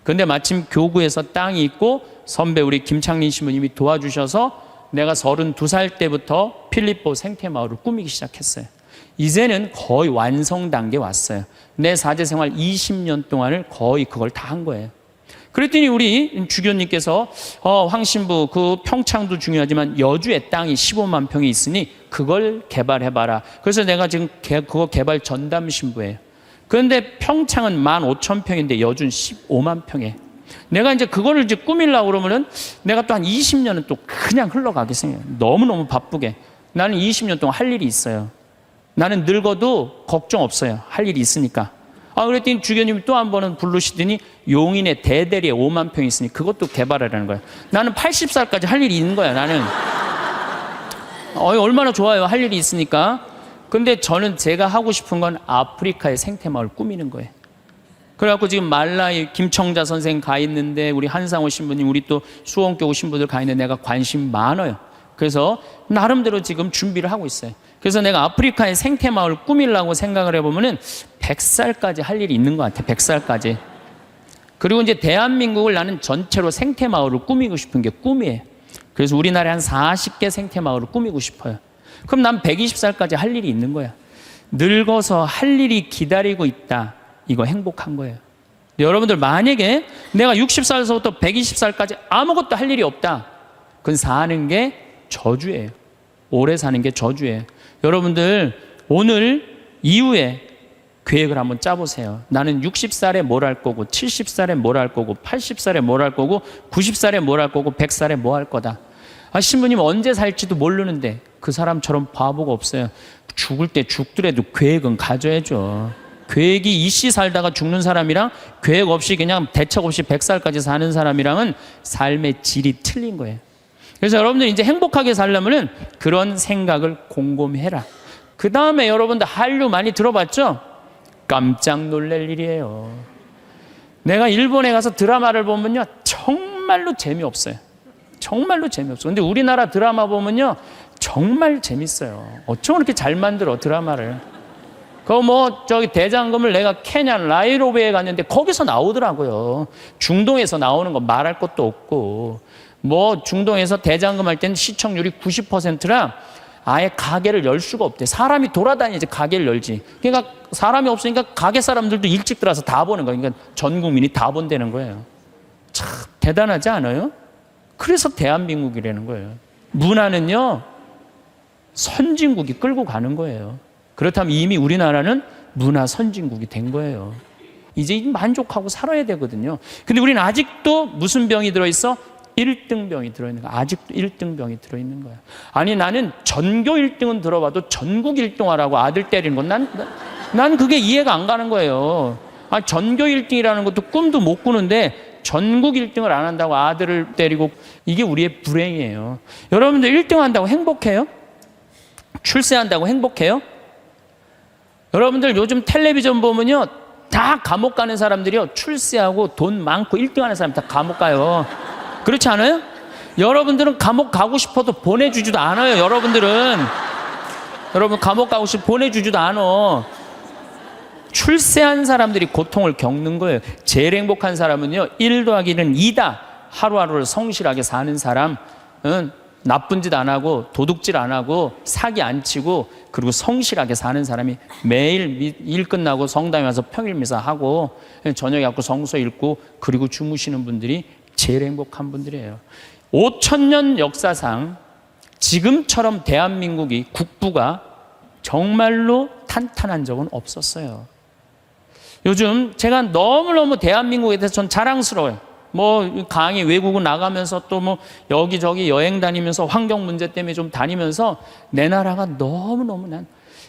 근데 마침 교구에서 땅이 있고 선배 우리 김창린 신부님이 도와주셔서 내가 32살 때부터 필리포 생태마을을 꾸미기 시작했어요. 이제는 거의 완성 단계에 왔어요. 내 사제생활 20년 동안을 거의 그걸 다 한 거예요. 그랬더니 우리 주교님께서 황 신부 그 평창도 중요하지만 여주의 땅이 15만 평이 있으니 그걸 개발해봐라. 그래서 내가 지금 그거 개발 전담 신부예요. 그런데 평창은 15,000평인데 여주는 15만 평에. 내가 이제 그거를 이제 꾸밀려고 그러면은 내가 또 한 20년은 또 그냥 흘러가겠어요. 너무너무 바쁘게. 나는 20년 동안 할 일이 있어요. 나는 늙어도 걱정 없어요. 할 일이 있으니까. 그랬더니 주교님이 또 한 번은 부르시더니 용인에 대대리에 5만 평이 있으니 그것도 개발하라는 거예요. 나는 80살까지 할 일이 있는 거야, 나는. 얼마나 좋아요, 할 일이 있으니까. 근데 저는 제가 하고 싶은 건 아프리카의 생태마을 꾸미는 거예요. 그래갖고 지금 말라이 김청자 선생 가 있는데 우리 한상호 신부님, 우리 또 수원교구 신부들 가 있는데 내가 관심 많아요. 그래서 나름대로 지금 준비를 하고 있어요. 그래서 내가 아프리카의 생태마을 꾸밀라고 생각을 해보면은 100살까지 할 일이 있는 것 같아. 100살까지. 그리고 이제 대한민국을 나는 전체로 생태마을을 꾸미고 싶은 게 꿈이에요. 그래서 우리나라에 한 40개 생태마을을 꾸미고 싶어요. 그럼 난 120살까지 할 일이 있는 거야. 늙어서 할 일이 기다리고 있다. 이거 행복한 거예요. 여러분들 만약에 내가 60살서부터 120살까지 아무것도 할 일이 없다. 그건 사는 게 저주예요. 오래 사는 게 저주예요. 여러분들 오늘 이후에 계획을 한번 짜보세요. 나는 60살에 뭘 할 거고 70살에 뭘 할 거고 80살에 뭘 할 거고 90살에 뭘 할 거고 100살에 뭐 할 거다. 신부님 언제 살지도 모르는데 그 사람처럼 바보가 없어요. 죽을 때 죽더라도 계획은 가져야죠. 계획이 이씨 살다가 죽는 사람이랑 계획 없이 그냥 대책 없이 100살까지 사는 사람이랑은 삶의 질이 틀린 거예요. 그래서 여러분들 이제 행복하게 살려면은 그런 생각을 곰곰이 해라. 그 다음에 여러분들 한류 많이 들어봤죠? 깜짝 놀랄 일이에요. 내가 일본에 가서 드라마를 보면요, 정말로 재미없어요. 정말로 재미없어요. 근데 우리나라 드라마 보면요, 정말 재밌어요. 어쩜 그렇게 잘 만들어, 드라마를. 저기 대장금을 내가 케냐 나이로비에 갔는데 거기서 나오더라고요. 중동에서 나오는 거 말할 것도 없고. 중동에서 대장금 할 때는 시청률이 90%라 아예 가게를 열 수가 없대. 사람이 돌아다니지 가게를 열지. 그러니까 사람이 없으니까 가게 사람들도 일찍 들어와서 다 보는 거예요. 그러니까 전 국민이 다 본다는 거예요. 참 대단하지 않아요? 그래서 대한민국이라는 거예요. 문화는요, 선진국이 끌고 가는 거예요. 그렇다면 이미 우리나라는 문화 선진국이 된 거예요. 이제 만족하고 살아야 되거든요. 근데 우리는 아직도 무슨 병이 들어있어? 1등병이 들어있는 거야. 아직도 1등병이 들어있는 거야. 아니 나는 전교 1등은 들어봐도 전국 1등하라고 아들 때리는 건 난 그게 이해가 안 가는 거예요. 전교 1등이라는 것도 꿈도 못 꾸는데 전국 1등을 안 한다고 아들을 때리고, 이게 우리의 불행이에요. 여러분들 1등 한다고 행복해요? 출세한다고 행복해요? 여러분들 요즘 텔레비전 보면요, 다 감옥 가는 사람들이요, 출세하고 돈 많고 1등 하는 사람 다 감옥 가요. 그렇지 않아요? 여러분들은 감옥 가고 싶어도 보내주지도 않아요. 여러분 감옥 가고 싶어 보내주지도 않아. 출세한 사람들이 고통을 겪는 거예요. 제일 행복한 사람은요, 1 더하기는 2다. 하루하루를 성실하게 사는 사람은 나쁜 짓 안 하고 도둑질 안 하고 사기 안 치고 그리고 성실하게 사는 사람이 매일 일 끝나고 성당에 와서 평일 미사하고 저녁에 갖고 성서 읽고 그리고 주무시는 분들이 제일 행복한 분들이에요. 5,000년 역사상 지금처럼 대한민국이 국부가 정말로 탄탄한 적은 없었어요. 요즘 제가 너무너무 대한민국에 대해서 전 자랑스러워요. 강의 외국을 나가면서 또 여기저기 여행 다니면서 환경 문제 때문에 좀 다니면서 내 나라가 너무너무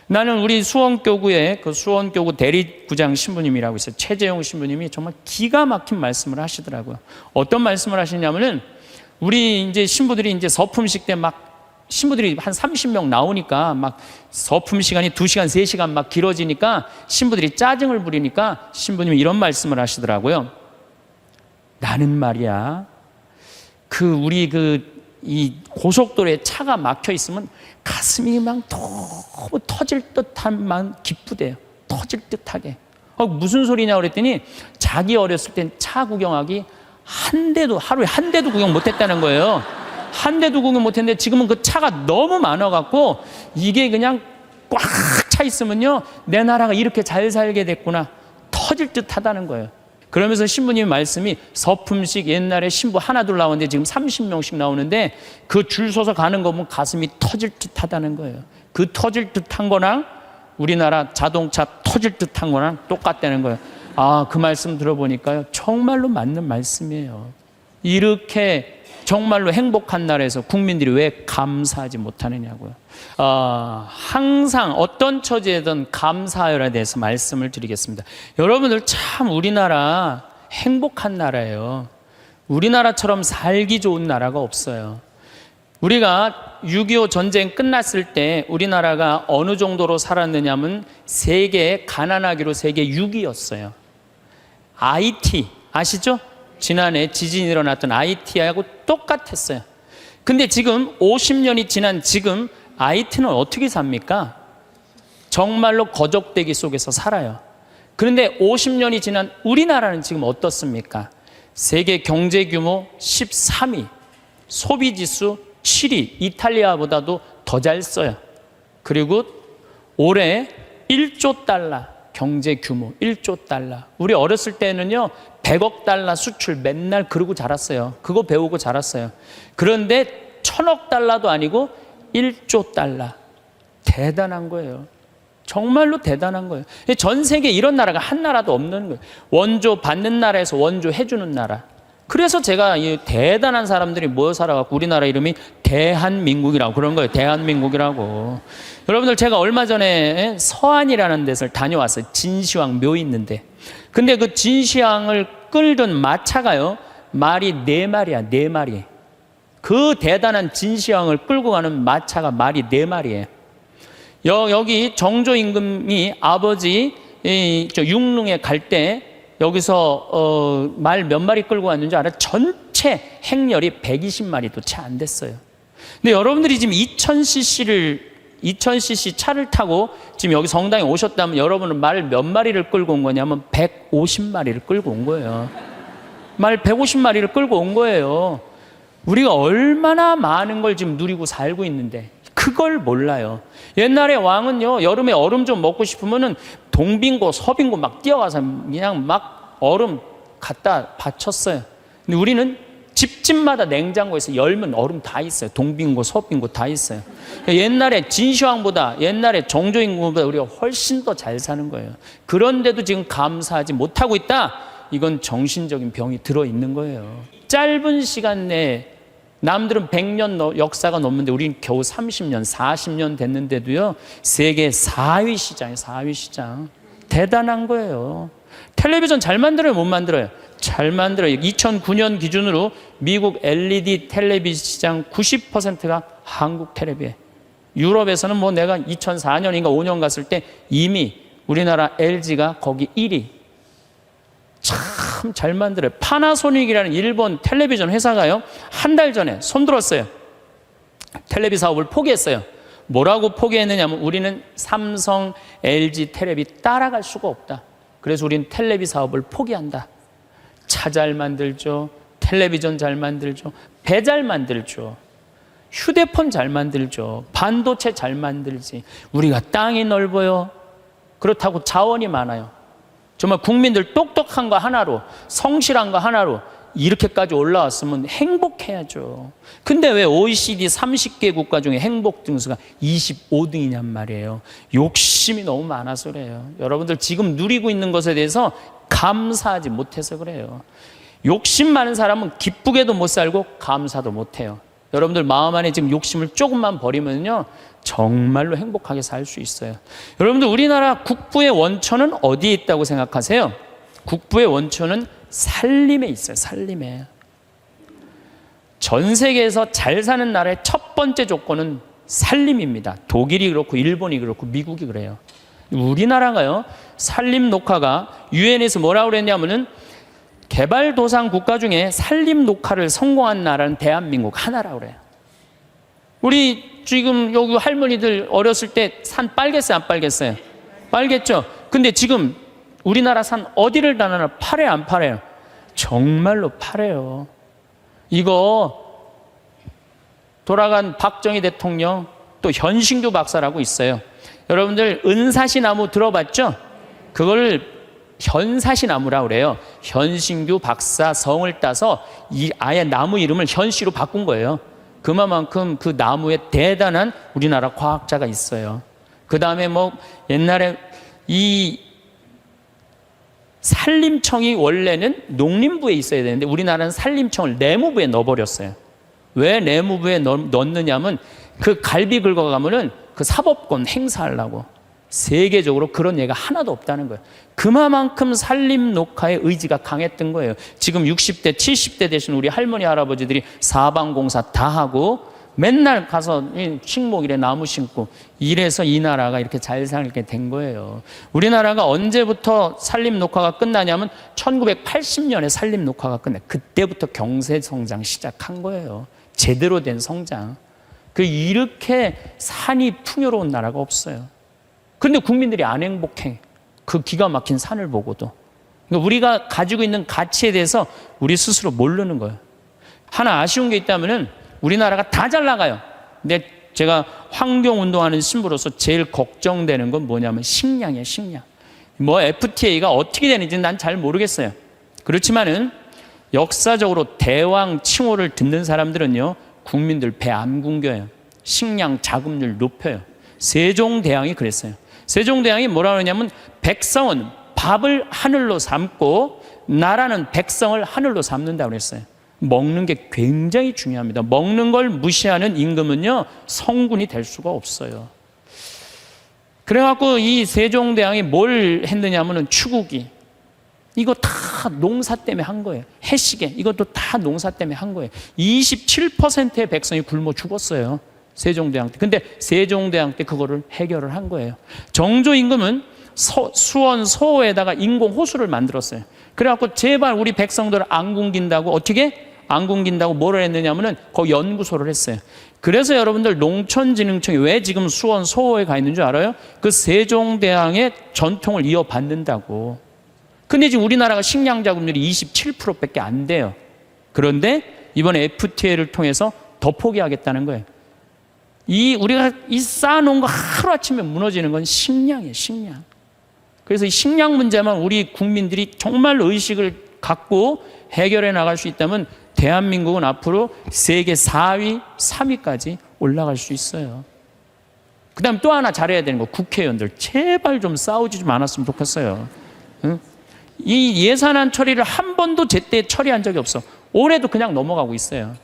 나는 우리 수원교구의 그 수원교구 대리구장 신부님이라고 있어요. 최재용 신부님이 정말 기가 막힌 말씀을 하시더라고요. 어떤 말씀을 하시냐면은 우리 이제 신부들이 이제 서품식 때 신부들이 한 30명 나오니까 서품 시간이 2시간, 3시간 길어지니까 신부들이 짜증을 부리니까 신부님이 이런 말씀을 하시더라고요. 나는 말이야, 이 고속도로에 차가 막혀 있으면 가슴이 너무 터질 듯한 기쁘대요. 터질 듯하게. 무슨 소리냐 그랬더니 자기 어렸을 땐 차 구경하기 하루에 한 대도 구경 못 했다는 거예요. 한 대도 구경 못 했는데 지금은 그 차가 너무 많아갖고 이게 그냥 꽉 차 있으면요, 내 나라가 이렇게 잘 살게 됐구나. 터질 듯 하다는 거예요. 그러면서 신부님 말씀이 서품식 옛날에 신부 하나 둘 나오는데 지금 30명씩 나오는데 그 줄 서서 가는 거 보면 가슴이 터질 듯 하다는 거예요. 그 터질 듯한 거랑 우리나라 자동차 터질 듯한 거랑 똑같다는 거예요. 그 말씀 들어보니까요, 정말로 맞는 말씀이에요. 이렇게 정말로 행복한 나라에서 국민들이 왜 감사하지 못하느냐고요. 항상 어떤 처지에든 감사하여에 대해서 말씀을 드리겠습니다. 여러분들 참 우리나라 행복한 나라예요. 우리나라처럼 살기 좋은 나라가 없어요. 우리가 6.25 전쟁 끝났을 때 우리나라가 어느 정도로 살았느냐면 세계 가난하기로 세계 6위였어요. IT 아시죠? 지난해 지진이 일어났던 IT하고 똑같았어요. 근데 지금 50년이 지난 지금 IT는 어떻게 삽니까? 정말로 거적대기 속에서 살아요. 그런데 50년이 지난 우리나라는 지금 어떻습니까? 세계 경제 규모 13위, 소비지수 7위, 이탈리아보다도 더 잘 써요. 그리고 올해 1조 달러 경제 규모 1조 달러. 우리 어렸을 때는요 100억 달러 수출 맨날 그러고 자랐어요. 그거 배우고 자랐어요. 그런데 1000억 달러도 아니고 1조 달러. 대단한 거예요. 정말로 대단한 거예요. 전 세계에 이런 나라가 한 나라도 없는 거예요. 원조 받는 나라에서 원조 해주는 나라. 그래서 제가 이 대단한 사람들이 모여 살아갖고 우리나라 이름이 대한민국이라고 그런 거예요. 대한민국이라고. 여러분들 제가 얼마 전에 서안이라는 데를 다녀왔어요. 진시황 묘 있는데. 근데 그 진시황을 끌던 마차가요. 말이 4마리야. 4마리. 그 대단한 진시황을 끌고 가는 마차가 말이 4마리예요. 여기 정조 임금이 아버지 육릉에 갈 때 여기서 말 몇 마리 끌고 왔는지 알아요? 전체 행렬이 120마리도 채 안 됐어요. 근데 여러분들이 지금 2000cc 차를 타고 지금 여기 성당에 오셨다면 여러분은 말 몇 마리를 끌고 온 거냐면 150마리를 끌고 온 거예요. 말 150마리를 끌고 온 거예요. 우리가 얼마나 많은 걸 지금 누리고 살고 있는데 그걸 몰라요. 옛날에 왕은요 여름에 얼음 좀 먹고 싶으면은 동빙고 서빙고 막 뛰어가서 그냥 막 얼음 갖다 바쳤어요. 근데 우리는 집집마다 냉장고에서 열면 얼음 다 있어요. 동빙고 서빙고 다 있어요. 옛날에 진시황보다 옛날에 정조임금보다 우리가 훨씬 더 잘 사는 거예요. 그런데도 지금 감사하지 못하고 있다. 이건 정신적인 병이 들어있는 거예요. 짧은 시간 내에 남들은 100년 역사가 넘는데 우리는 겨우 30년, 40년 됐는데도요. 세계 4위 시장이에요. 4위 시장. 대단한 거예요. 텔레비전 잘 만들어요? 못 만들어요? 잘 만들어요. 2009년 기준으로 미국 LED 텔레비전 시장 90%가 한국 텔레비예요. 유럽에서는 뭐 내가 2004년인가 5년 갔을 때 이미 우리나라 LG가 거기 1위. 참 잘 만들어요. 파나소닉이라는 일본 텔레비전 회사가요. 한 달 전에 손들었어요. 텔레비 사업을 포기했어요. 뭐라고 포기했느냐면 우리는 삼성, LG 텔레비 따라갈 수가 없다. 그래서 우리는 텔레비 사업을 포기한다. 차 잘 만들죠. 텔레비전 잘 만들죠. 배 잘 만들죠. 휴대폰 잘 만들죠. 반도체 잘 만들지. 우리가 땅이 넓어요. 그렇다고 자원이 많아요. 정말 국민들 똑똑한 거 하나로 성실한 거 하나로 이렇게까지 올라왔으면 행복해야죠. 근데 왜 OECD 30개 국가 중에 행복 등수가 25등이냔 말이에요. 욕심이 너무 많아서 그래요. 여러분들 지금 누리고 있는 것에 대해서 감사하지 못해서 그래요. 욕심 많은 사람은 기쁘게도 못 살고 감사도 못해요. 여러분들 마음 안에 지금 욕심을 조금만 버리면요 정말로 행복하게 살 수 있어요. 여러분들 우리나라 국부의 원천은 어디에 있다고 생각하세요? 국부의 원천은 살림에 있어요. 살림에. 전 세계에서 잘 사는 나라의 첫 번째 조건은 살림입니다. 독일이 그렇고 일본이 그렇고 미국이 그래요. 우리나라가요 살림 녹화가 유엔에서 뭐라고 그랬냐면은 개발도상 국가 중에 살림 녹화를 성공한 나라는 대한민국 하나라고 그래요. 우리 지금 여기 할머니들 어렸을 때 산 빨겠어요? 안 빨겠어요? 빨겠죠? 근데 지금 우리나라 산 어디를 다나나 팔아요? 안 팔아요? 정말로 팔아요. 이거 돌아간 박정희 대통령 또 현신규 박사라고 있어요. 여러분들 은사시나무 들어봤죠? 그걸 현사시나무라고 그래요. 현신규 박사 성을 따서 아예 나무 이름을 현씨로 바꾼 거예요. 그만큼 그 나무에 대단한 우리나라 과학자가 있어요. 그 다음에 뭐 옛날에 이 산림청이 원래는 농림부에 있어야 되는데 우리나라는 산림청을 내무부에 넣어버렸어요. 왜 내무부에 넣느냐면 그 갈비 긁어가면은 그 사법권 행사하려고. 세계적으로 그런 예가 하나도 없다는 거예요. 그만큼 산림 녹화의 의지가 강했던 거예요. 지금 60대, 70대 되신 우리 할머니, 할아버지들이 사방공사 다 하고 맨날 가서 식목일에 나무 심고 이래서 이 나라가 이렇게 잘 살게 된 거예요. 우리나라가 언제부터 산림 녹화가 끝나냐면 1980년에 산림 녹화가 끝나. 그때부터 경제 성장 시작한 거예요. 제대로 된 성장. 이렇게 산이 풍요로운 나라가 없어요. 그런데 국민들이 안 행복해. 그 기가 막힌 산을 보고도. 그러니까 우리가 가지고 있는 가치에 대해서 우리 스스로 모르는 거예요. 하나 아쉬운 게 있다면은 우리나라가 다 잘 나가요. 근데 제가 환경운동하는 신부로서 제일 걱정되는 건 뭐냐면 식량이에요, 식량. FTA가 어떻게 되는지 난 잘 모르겠어요. 그렇지만은 역사적으로 대왕 칭호를 듣는 사람들은요, 국민들 배 안 굶겨요. 식량 자급률 높여요. 세종대왕이 그랬어요. 세종대왕이 뭐라 그러냐면 백성은 밥을 하늘로 삼고 나라는 백성을 하늘로 삼는다고 그랬어요. 먹는 게 굉장히 중요합니다. 먹는 걸 무시하는 임금은요, 성군이 될 수가 없어요. 그래갖고 이 세종대왕이 뭘 했느냐면은 추구기. 이거 다 농사 때문에 한 거예요. 해시계. 이것도 다 농사 때문에 한 거예요. 27%의 백성이 굶어 죽었어요. 세종대왕 때. 근데 세종대왕 때 그거를 해결을 한 거예요. 정조 임금은 수원 서호에다가 인공 호수를 만들었어요. 그래갖고 제발 우리 백성들 안 굶긴다고 어떻게? 안 굶긴다고 뭐를 했느냐면은 거기 연구소를 했어요. 그래서 여러분들 농촌진흥청이 왜 지금 수원 서호에 가 있는 줄 알아요? 그 세종대왕의 전통을 이어받는다고. 근데 지금 우리나라가 식량 자급률이 27%밖에 안 돼요. 그런데 이번에 FTA를 통해서 더 포기하겠다는 거예요. 우리가 쌓아놓은 거 하루아침에 무너지는 건 식량이에요, 식량. 그래서 이 식량 문제만 우리 국민들이 정말 의식을 갖고 해결해 나갈 수 있다면 대한민국은 앞으로 세계 4위, 3위까지 올라갈 수 있어요. 그 다음 또 하나 잘해야 되는 거, 국회의원들. 제발 좀 싸우지 좀 않았으면 좋겠어요. 응? 이 예산안 처리를 한 번도 제때 처리한 적이 없어. 올해도 그냥 넘어가고 있어요.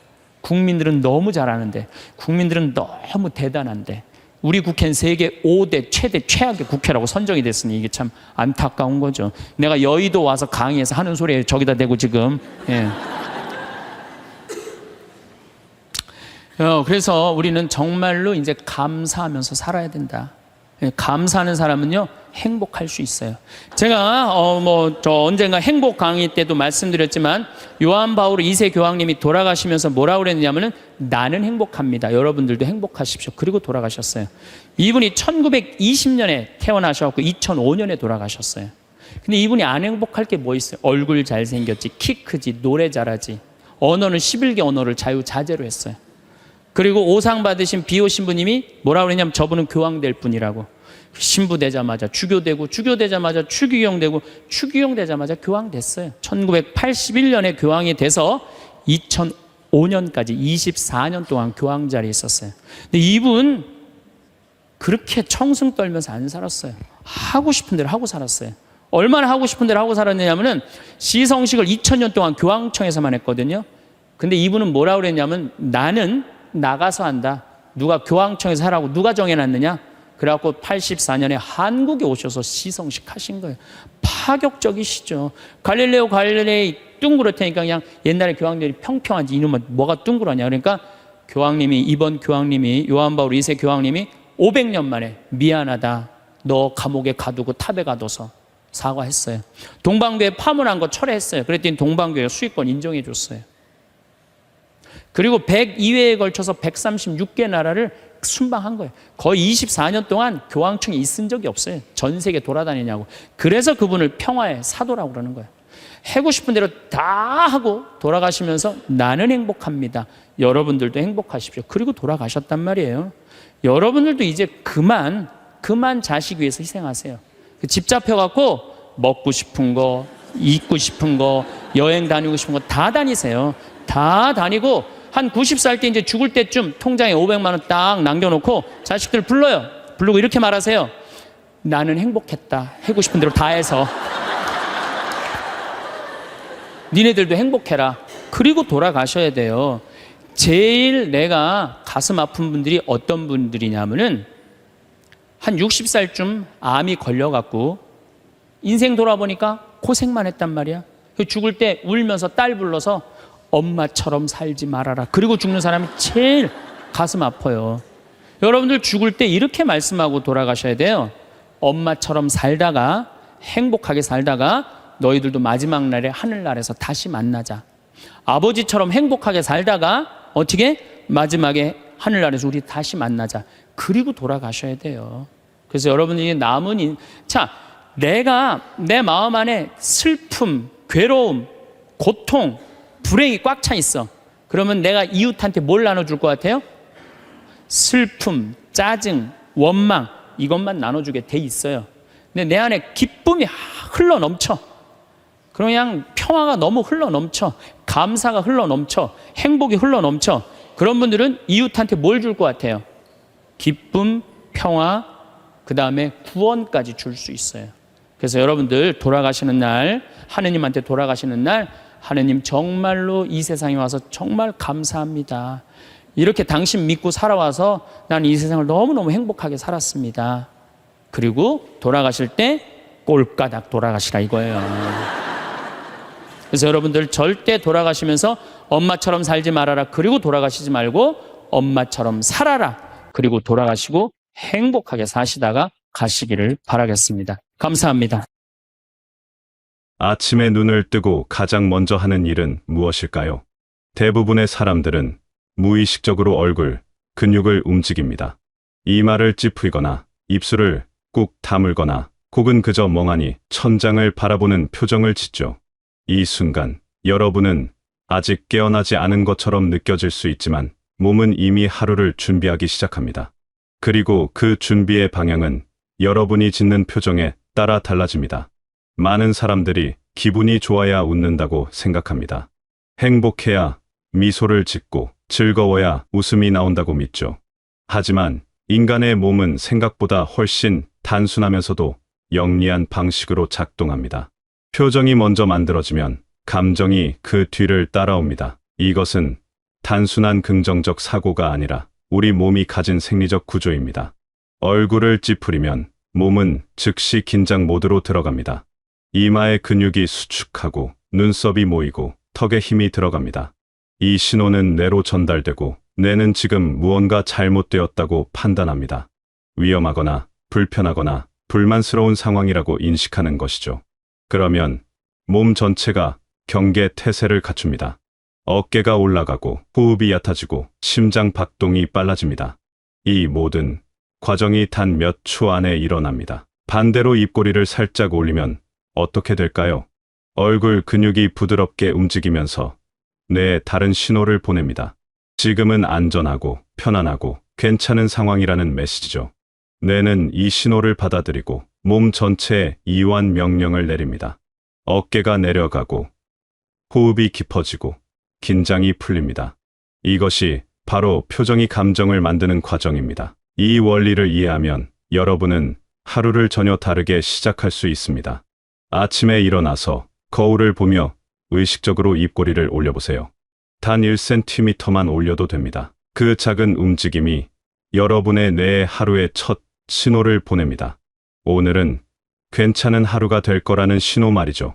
국민들은 너무 잘하는데, 국민들은 너무 대단한데, 우리 국회는 세계 5대 최대 최악의 국회라고 선정이 됐으니 이게 참 안타까운 거죠. 내가 여의도 와서 강의해서 하는 소리에 저기다 대고 지금. 예. 그래서 우리는 정말로 이제 감사하면서 살아야 된다. 감사하는 사람은요, 행복할 수 있어요. 제가 언젠가 행복 강의 때도 말씀드렸지만 요한 바오로 2세 교황님이 돌아가시면서 뭐라고 그랬냐면은 나는 행복합니다. 여러분들도 행복하십시오. 그리고 돌아가셨어요. 이분이 1920년에 태어나셔서 2005년에 돌아가셨어요. 근데 이분이 안 행복할 게 뭐 있어요? 얼굴 잘생겼지, 키 크지, 노래 잘하지, 언어는 11개 언어를 자유자재로 했어요. 그리고 오상 받으신 비오 신부님이 뭐라고 그랬냐면 저분은 교황 될 분이라고. 신부 되자마자 주교되고, 주교되자마자 추기경 되고, 추기경 되자마자 교황 됐어요. 1981년에 교황이 돼서 2005년까지 24년 동안 교황 자리에 있었어요. 근데 이분 그렇게 청승 떨면서 안 살았어요. 하고 싶은 대로 하고 살았어요. 얼마나 하고 싶은 대로 하고 살았느냐면은 시성식을 2000년 동안 교황청에서만 했거든요. 근데 이분은 뭐라고 그랬냐면 나는 나가서 한다. 누가 교황청에서 하라고 누가 정해놨느냐? 그래갖고 84년에 한국에 오셔서 시성식 하신 거예요. 파격적이시죠. 갈릴레오 갈릴레이 둥그렇다니까 그냥 옛날에 교황들이 평평한지 이놈은 뭐가 둥그러냐. 그러니까 이번 교황님이 요한 바오로 2세 교황님이 500년 만에 미안하다. 너 감옥에 가두고 탑에 가둬서 사과했어요. 동방교회 파문한 거 철회했어요. 그랬더니 동방교회가 수익권 인정해 줬어요. 그리고 102회에 걸쳐서 136개 나라를 순방한 거예요. 거의 24년 동안 교황청에 있은 적이 없어요. 전 세계 돌아다니냐고. 그래서 그분을 평화의 사도라고 그러는 거예요. 하고 싶은 대로 다 하고 돌아가시면서 나는 행복합니다. 여러분들도 행복하십시오. 그리고 돌아가셨단 말이에요. 여러분들도 이제 그만 자식 위해서 희생하세요. 집 잡혀갖고 먹고 싶은 거, 입고 싶은 거, 여행 다니고 싶은 거 다 다니세요. 다 다니고 한 90살 때 이제 죽을 때쯤 통장에 500만 원 딱 남겨놓고 자식들 불러요. 부르고 이렇게 말하세요. 나는 행복했다. 하고 싶은 대로 다 해서. 니네들도 행복해라. 그리고 돌아가셔야 돼요. 제일 내가 가슴 아픈 분들이 어떤 분들이냐면은 한 60살쯤 암이 걸려갖고 인생 돌아보니까 고생만 했단 말이야. 죽을 때 울면서 딸 불러서 엄마처럼 살지 말아라. 그리고 죽는 사람이 제일 가슴 아파요. 여러분들 죽을 때 이렇게 말씀하고 돌아가셔야 돼요. 엄마처럼 살다가 행복하게 살다가 너희들도 마지막 날에 하늘나라에서 다시 만나자. 아버지처럼 행복하게 살다가 어떻게? 마지막에 하늘나라에서 우리 다시 만나자. 그리고 돌아가셔야 돼요. 그래서 여러분들이 자, 내가 내 마음 안에 슬픔, 괴로움, 고통, 불행이 꽉 차 있어. 그러면 내가 이웃한테 뭘 나눠줄 것 같아요? 슬픔, 짜증, 원망, 이것만 나눠주게 돼 있어요. 근데 내 안에 기쁨이 흘러 넘쳐. 그냥 평화가 너무 흘러 넘쳐. 감사가 흘러 넘쳐. 행복이 흘러 넘쳐. 그런 분들은 이웃한테 뭘 줄 것 같아요? 기쁨, 평화, 그 다음에 구원까지 줄 수 있어요. 그래서 여러분들 돌아가시는 날, 하느님한테 돌아가시는 날, 하느님 정말로 이 세상에 와서 정말 감사합니다. 이렇게 당신 믿고 살아와서 나는 이 세상을 너무너무 행복하게 살았습니다. 그리고 돌아가실 때 꼴까닥 돌아가시라 이거예요. 그래서 여러분들 절대 돌아가시면서 엄마처럼 살지 말아라. 그리고 돌아가시지 말고 엄마처럼 살아라. 그리고 돌아가시고 행복하게 사시다가 가시기를 바라겠습니다. 감사합니다. 아침에 눈을 뜨고 가장 먼저 하는 일은 무엇일까요? 대부분의 사람들은 무의식적으로 얼굴, 근육을 움직입니다. 이마를 찌푸리거나 입술을 꾹 다물거나 혹은 그저 멍하니 천장을 바라보는 표정을 짓죠. 이 순간 여러분은 아직 깨어나지 않은 것처럼 느껴질 수 있지만 몸은 이미 하루를 준비하기 시작합니다. 그리고 그 준비의 방향은 여러분이 짓는 표정에 따라 달라집니다. 많은 사람들이 기분이 좋아야 웃는다고 생각합니다. 행복해야 미소를 짓고 즐거워야 웃음이 나온다고 믿죠. 하지만 인간의 몸은 생각보다 훨씬 단순하면서도 영리한 방식으로 작동합니다. 표정이 먼저 만들어지면 감정이 그 뒤를 따라옵니다. 이것은 단순한 긍정적 사고가 아니라 우리 몸이 가진 생리적 구조입니다. 얼굴을 찌푸리면 몸은 즉시 긴장 모드로 들어갑니다. 이마의 근육이 수축하고 눈썹이 모이고 턱에 힘이 들어갑니다. 이 신호는 뇌로 전달되고 뇌는 지금 무언가 잘못되었다고 판단합니다. 위험하거나 불편하거나 불만스러운 상황이라고 인식하는 것이죠. 그러면 몸 전체가 경계 태세를 갖춥니다. 어깨가 올라가고 호흡이 얕아지고 심장 박동이 빨라집니다. 이 모든 과정이 단 몇 초 안에 일어납니다. 반대로 입꼬리를 살짝 올리면 어떻게 될까요? 얼굴 근육이 부드럽게 움직이면서 뇌에 다른 신호를 보냅니다. 지금은 안전하고 편안하고 괜찮은 상황이라는 메시지죠. 뇌는 이 신호를 받아들이고 몸 전체에 이완 명령을 내립니다. 어깨가 내려가고 호흡이 깊어지고 긴장이 풀립니다. 이것이 바로 표정이 감정을 만드는 과정입니다. 이 원리를 이해하면 여러분은 하루를 전혀 다르게 시작할 수 있습니다. 아침에 일어나서 거울을 보며 의식적으로 입꼬리를 올려보세요. 단 1cm만 올려도 됩니다. 그 작은 움직임이 여러분의 뇌에 하루의 첫 신호를 보냅니다. 오늘은 괜찮은 하루가 될 거라는 신호 말이죠.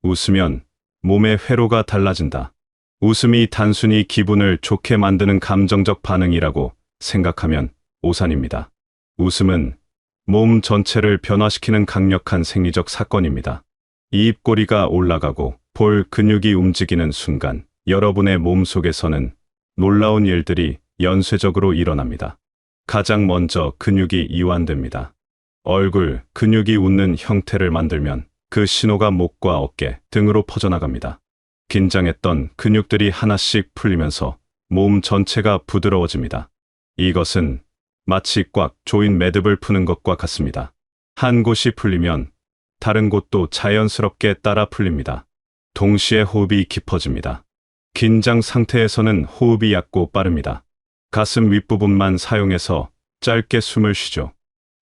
웃으면 몸의 회로가 달라진다. 웃음이 단순히 기분을 좋게 만드는 감정적 반응이라고 생각하면 오산입니다. 웃음은 몸 전체를 변화시키는 강력한 생리적 사건입니다. 입꼬리가 올라가고 볼 근육이 움직이는 순간 여러분의 몸 속에서는 놀라운 일들이 연쇄적으로 일어납니다. 가장 먼저 근육이 이완됩니다. 얼굴 근육이 웃는 형태를 만들면 그 신호가 목과 어깨 등으로 퍼져나갑니다. 긴장했던 근육들이 하나씩 풀리면서 몸 전체가 부드러워집니다. 이것은 마치 꽉 조인 매듭을 푸는 것과 같습니다. 한 곳이 풀리면 다른 곳도 자연스럽게 따라 풀립니다. 동시에 호흡이 깊어집니다. 긴장 상태에서는 호흡이 얕고 빠릅니다. 가슴 윗부분만 사용해서 짧게 숨을 쉬죠.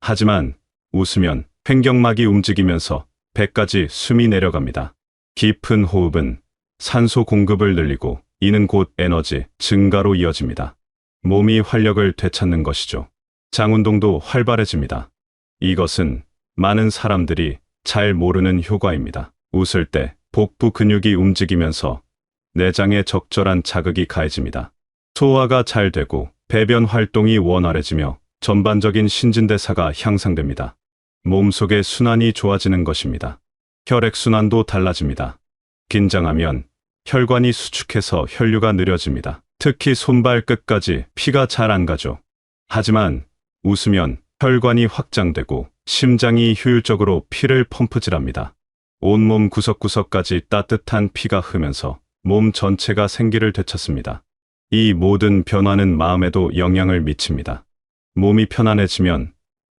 하지만 웃으면 횡격막이 움직이면서 배까지 숨이 내려갑니다. 깊은 호흡은 산소 공급을 늘리고 이는 곧 에너지 증가로 이어집니다. 몸이 활력을 되찾는 것이죠. 장운동도 활발해집니다. 이것은 많은 사람들이 잘 모르는 효과입니다. 웃을 때 복부 근육이 움직이면서 내장에 적절한 자극이 가해집니다. 소화가 잘 되고 배변 활동이 원활해지며 전반적인 신진대사가 향상됩니다. 몸속의 순환이 좋아지는 것입니다. 혈액순환도 달라집니다. 긴장하면 혈관이 수축해서 혈류가 느려집니다. 특히 손발 끝까지 피가 잘 안 가죠. 하지만 웃으면 혈관이 확장되고 심장이 효율적으로 피를 펌프질합니다. 온몸 구석구석까지 따뜻한 피가 흐면서 몸 전체가 생기를 되찾습니다. 이 모든 변화는 마음에도 영향을 미칩니다. 몸이 편안해지면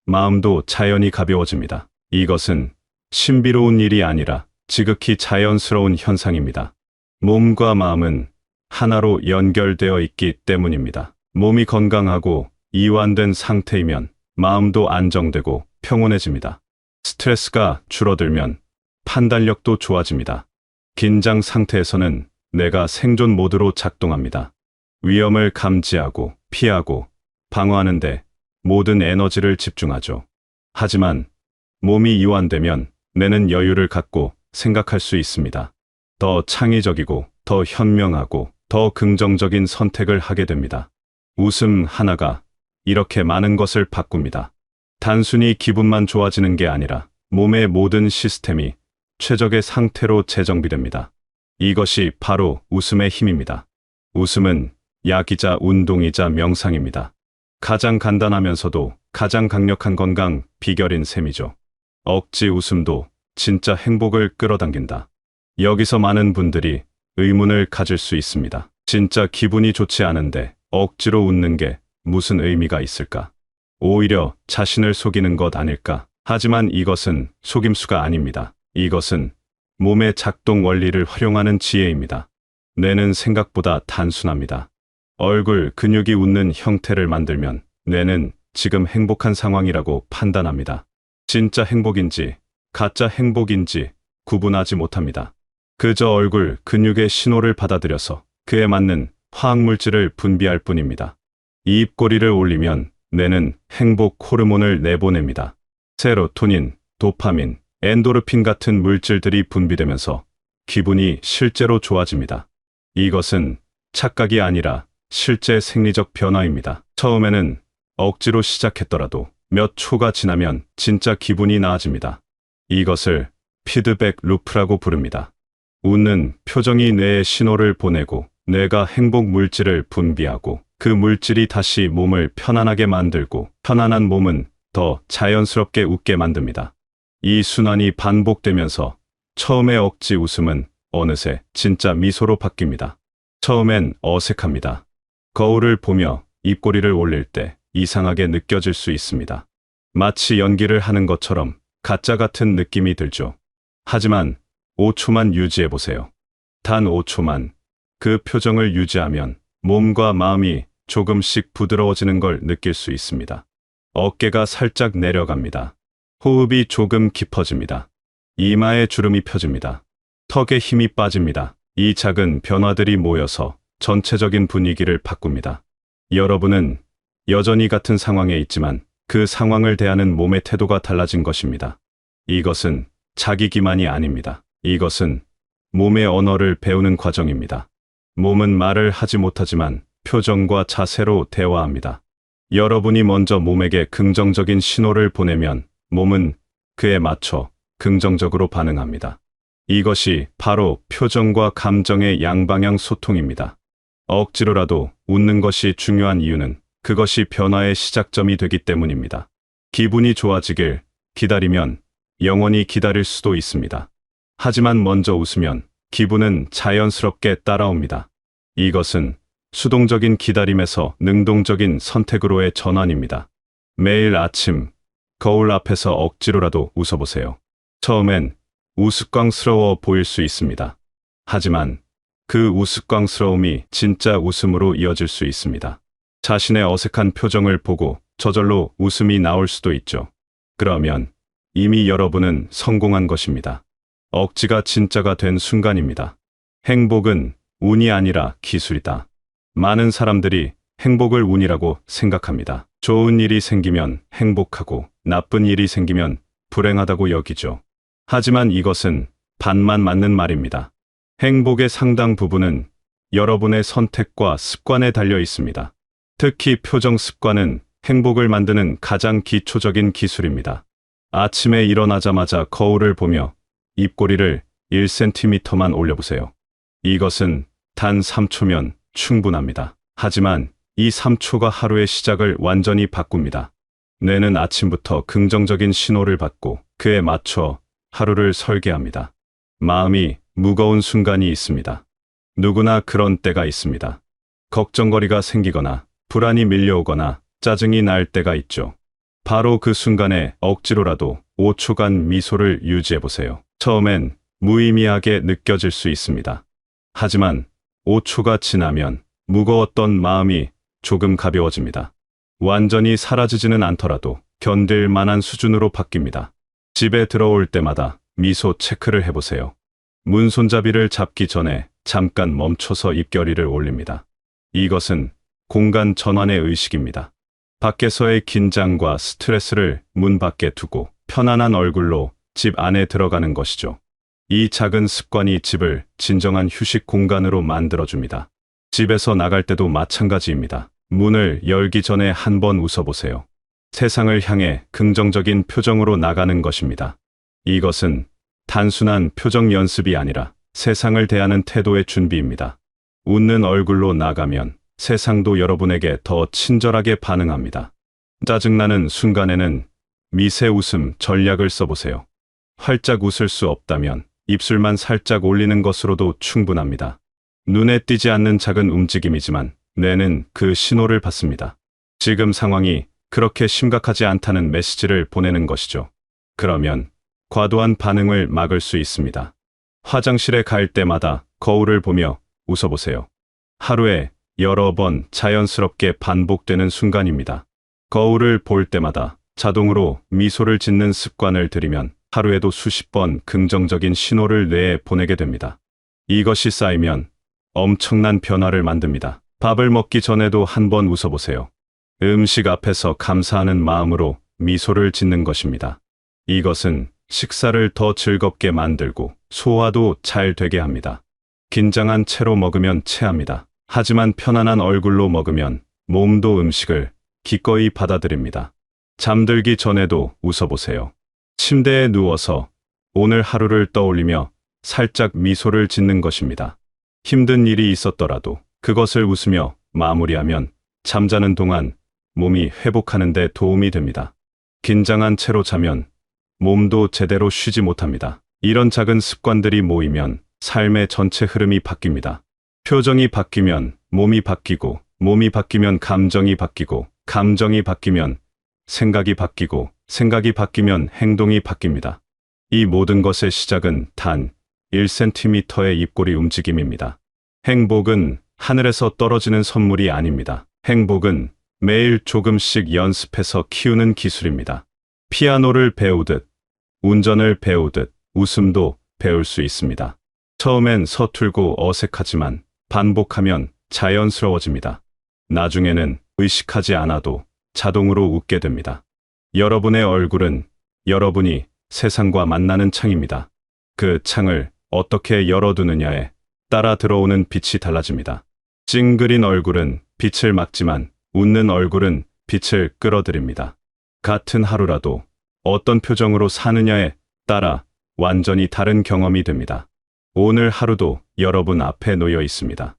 마음도 자연히 가벼워집니다. 이것은 신비로운 일이 아니라 지극히 자연스러운 현상입니다. 몸과 마음은 하나로 연결되어 있기 때문입니다. 몸이 건강하고 이완된 상태이면 마음도 안정되고 평온해집니다. 스트레스가 줄어들면 판단력도 좋아집니다. 긴장 상태에서는 뇌가 생존 모드로 작동합니다. 위험을 감지하고 피하고 방어하는데 모든 에너지를 집중하죠. 하지만 몸이 이완되면 뇌는 여유를 갖고 생각할 수 있습니다. 더 창의적이고 더 현명하고 더 긍정적인 선택을 하게 됩니다. 웃음 하나가 이렇게 많은 것을 바꿉니다. 단순히 기분만 좋아지는 게 아니라 몸의 모든 시스템이 최적의 상태로 재정비됩니다. 이것이 바로 웃음의 힘입니다. 웃음은 약이자 운동이자 명상입니다. 가장 간단하면서도 가장 강력한 건강 비결인 셈이죠. 억지 웃음도 진짜 행복을 끌어당긴다. 여기서 많은 분들이 의문을 가질 수 있습니다. 진짜 기분이 좋지 않은데 억지로 웃는 게 무슨 의미가 있을까? 오히려 자신을 속이는 것 아닐까? 하지만 이것은 속임수가 아닙니다. 이것은 몸의 작동 원리를 활용하는 지혜입니다. 뇌는 생각보다 단순합니다. 얼굴 근육이 웃는 형태를 만들면 뇌는 지금 행복한 상황이라고 판단합니다. 진짜 행복인지 가짜 행복인지 구분하지 못합니다. 그저 얼굴 근육의 신호를 받아들여서 그에 맞는 화학물질을 분비할 뿐입니다. 입꼬리를 올리면 뇌는 행복 호르몬을 내보냅니다. 세로토닌, 도파민, 엔도르핀 같은 물질들이 분비되면서 기분이 실제로 좋아집니다. 이것은 착각이 아니라 실제 생리적 변화입니다. 처음에는 억지로 시작했더라도 몇 초가 지나면 진짜 기분이 나아집니다. 이것을 피드백 루프라고 부릅니다. 웃는 표정이 뇌에 신호를 보내고 뇌가 행복 물질을 분비하고 그 물질이 다시 몸을 편안하게 만들고 편안한 몸은 더 자연스럽게 웃게 만듭니다. 이 순환이 반복되면서 처음의 억지 웃음은 어느새 진짜 미소로 바뀝니다. 처음엔 어색합니다. 거울을 보며 입꼬리를 올릴 때 이상하게 느껴질 수 있습니다. 마치 연기를 하는 것처럼 가짜 같은 느낌이 들죠. 하지만 5초만 유지해보세요. 단 5초만 그 표정을 유지하면 몸과 마음이 조금씩 부드러워지는 걸 느낄 수 있습니다. 어깨가 살짝 내려갑니다. 호흡이 조금 깊어집니다. 이마에 주름이 펴집니다. 턱에 힘이 빠집니다. 이 작은 변화들이 모여서 전체적인 분위기를 바꿉니다. 여러분은 여전히 같은 상황에 있지만 그 상황을 대하는 몸의 태도가 달라진 것입니다. 이것은 자기 기만이 아닙니다. 이것은 몸의 언어를 배우는 과정입니다. 몸은 말을 하지 못하지만 표정과 자세로 대화합니다. 여러분이 먼저 몸에게 긍정적인 신호를 보내면 몸은 그에 맞춰 긍정적으로 반응합니다. 이것이 바로 표정과 감정의 양방향 소통입니다. 억지로라도 웃는 것이 중요한 이유는 그것이 변화의 시작점이 되기 때문입니다. 기분이 좋아지길 기다리면 영원히 기다릴 수도 있습니다. 하지만 먼저 웃으면 기분은 자연스럽게 따라옵니다. 이것은 수동적인 기다림에서 능동적인 선택으로의 전환입니다. 매일 아침 거울 앞에서 억지로라도 웃어보세요. 처음엔 우스꽝스러워 보일 수 있습니다. 하지만 그 우스꽝스러움이 진짜 웃음으로 이어질 수 있습니다. 자신의 어색한 표정을 보고 저절로 웃음이 나올 수도 있죠. 그러면 이미 여러분은 성공한 것입니다. 억지가 진짜가 된 순간입니다. 행복은 운이 아니라 기술이다. 많은 사람들이 행복을 운이라고 생각합니다. 좋은 일이 생기면 행복하고 나쁜 일이 생기면 불행하다고 여기죠. 하지만 이것은 반만 맞는 말입니다. 행복의 상당 부분은 여러분의 선택과 습관에 달려 있습니다. 특히 표정 습관은 행복을 만드는 가장 기초적인 기술입니다. 아침에 일어나자마자 거울을 보며 입꼬리를 1cm만 올려보세요. 이것은 단 3초면 충분합니다. 하지만 이 3초가 하루의 시작을 완전히 바꿉니다. 뇌는 아침부터 긍정적인 신호를 받고 그에 맞춰 하루를 설계합니다. 마음이 무거운 순간이 있습니다. 누구나 그런 때가 있습니다. 걱정거리가 생기거나 불안이 밀려오거나 짜증이 날 때가 있죠. 바로 그 순간에 억지로라도 5초간 미소를 유지해보세요. 처음엔 무의미하게 느껴질 수 있습니다. 하지만 5초가 지나면 무거웠던 마음이 조금 가벼워집니다. 완전히 사라지지는 않더라도 견딜 만한 수준으로 바뀝니다. 집에 들어올 때마다 미소 체크를 해보세요. 문 손잡이를 잡기 전에 잠깐 멈춰서 입결의를 올립니다. 이것은 공간 전환의 의식입니다. 밖에서의 긴장과 스트레스를 문 밖에 두고 편안한 얼굴로 집 안에 들어가는 것이죠. 이 작은 습관이 집을 진정한 휴식 공간으로 만들어줍니다. 집에서 나갈 때도 마찬가지입니다. 문을 열기 전에 한번 웃어보세요. 세상을 향해 긍정적인 표정으로 나가는 것입니다. 이것은 단순한 표정 연습이 아니라 세상을 대하는 태도의 준비입니다. 웃는 얼굴로 나가면 세상도 여러분에게 더 친절하게 반응합니다. 짜증나는 순간에는 미세 웃음 전략을 써보세요. 활짝 웃을 수 없다면 입술만 살짝 올리는 것으로도 충분합니다. 눈에 띄지 않는 작은 움직임이지만 뇌는 그 신호를 받습니다. 지금 상황이 그렇게 심각하지 않다는 메시지를 보내는 것이죠. 그러면 과도한 반응을 막을 수 있습니다. 화장실에 갈 때마다 거울을 보며 웃어보세요. 하루에 여러 번 자연스럽게 반복되는 순간입니다. 거울을 볼 때마다 자동으로 미소를 짓는 습관을 들이면 하루에도 수십 번 긍정적인 신호를 뇌에 보내게 됩니다. 이것이 쌓이면 엄청난 변화를 만듭니다. 밥을 먹기 전에도 한번 웃어보세요. 음식 앞에서 감사하는 마음으로 미소를 짓는 것입니다. 이것은 식사를 더 즐겁게 만들고 소화도 잘 되게 합니다. 긴장한 채로 먹으면 체합니다. 하지만 편안한 얼굴로 먹으면 몸도 음식을 기꺼이 받아들입니다. 잠들기 전에도 웃어보세요. 침대에 누워서 오늘 하루를 떠올리며 살짝 미소를 짓는 것입니다. 힘든 일이 있었더라도 그것을 웃으며 마무리하면 잠자는 동안 몸이 회복하는 데 도움이 됩니다. 긴장한 채로 자면 몸도 제대로 쉬지 못합니다. 이런 작은 습관들이 모이면 삶의 전체 흐름이 바뀝니다. 표정이 바뀌면 몸이 바뀌고, 몸이 바뀌면 감정이 바뀌고, 감정이 바뀌면 생각이 바뀌고, 생각이 바뀌면 행동이 바뀝니다. 이 모든 것의 시작은 단 1cm의 입꼬리 움직임입니다. 행복은 하늘에서 떨어지는 선물이 아닙니다. 행복은 매일 조금씩 연습해서 키우는 기술입니다. 피아노를 배우듯, 운전을 배우듯, 웃음도 배울 수 있습니다. 처음엔 서툴고 어색하지만 반복하면 자연스러워집니다. 나중에는 의식하지 않아도 자동으로 웃게 됩니다. 여러분의 얼굴은 여러분이 세상과 만나는 창입니다. 그 창을 어떻게 열어두느냐에 따라 들어오는 빛이 달라집니다. 찡그린 얼굴은 빛을 막지만 웃는 얼굴은 빛을 끌어들입니다. 같은 하루라도 어떤 표정으로 사느냐에 따라 완전히 다른 경험이 됩니다. 오늘 하루도 여러분 앞에 놓여 있습니다.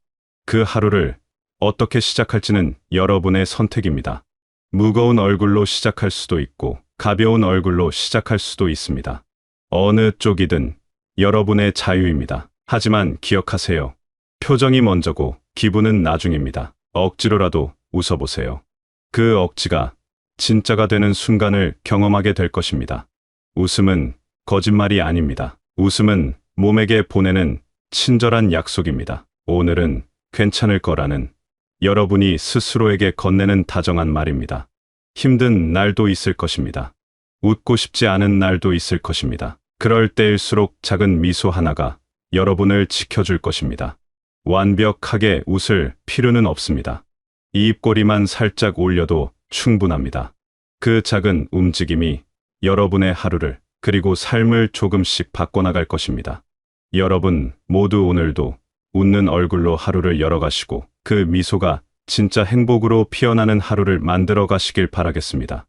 그 하루를 어떻게 시작할지는 여러분의 선택입니다. 무거운 얼굴로 시작할 수도 있고 가벼운 얼굴로 시작할 수도 있습니다. 어느 쪽이든 여러분의 자유입니다. 하지만 기억하세요. 표정이 먼저고 기분은 나중입니다. 억지로라도 웃어보세요. 그 억지가 진짜가 되는 순간을 경험하게 될 것입니다. 웃음은 거짓말이 아닙니다. 웃음은 몸에게 보내는 친절한 약속입니다. 오늘은 괜찮을 거라는 여러분이 스스로에게 건네는 다정한 말입니다. 힘든 날도 있을 것입니다. 웃고 싶지 않은 날도 있을 것입니다. 그럴 때일수록 작은 미소 하나가 여러분을 지켜줄 것입니다. 완벽하게 웃을 필요는 없습니다. 입꼬리만 살짝 올려도 충분합니다. 그 작은 움직임이 여러분의 하루를 그리고 삶을 조금씩 바꿔나갈 것입니다. 여러분 모두 오늘도 웃는 얼굴로 하루를 열어가시고 그 미소가 진짜 행복으로 피어나는 하루를 만들어 가시길 바라겠습니다.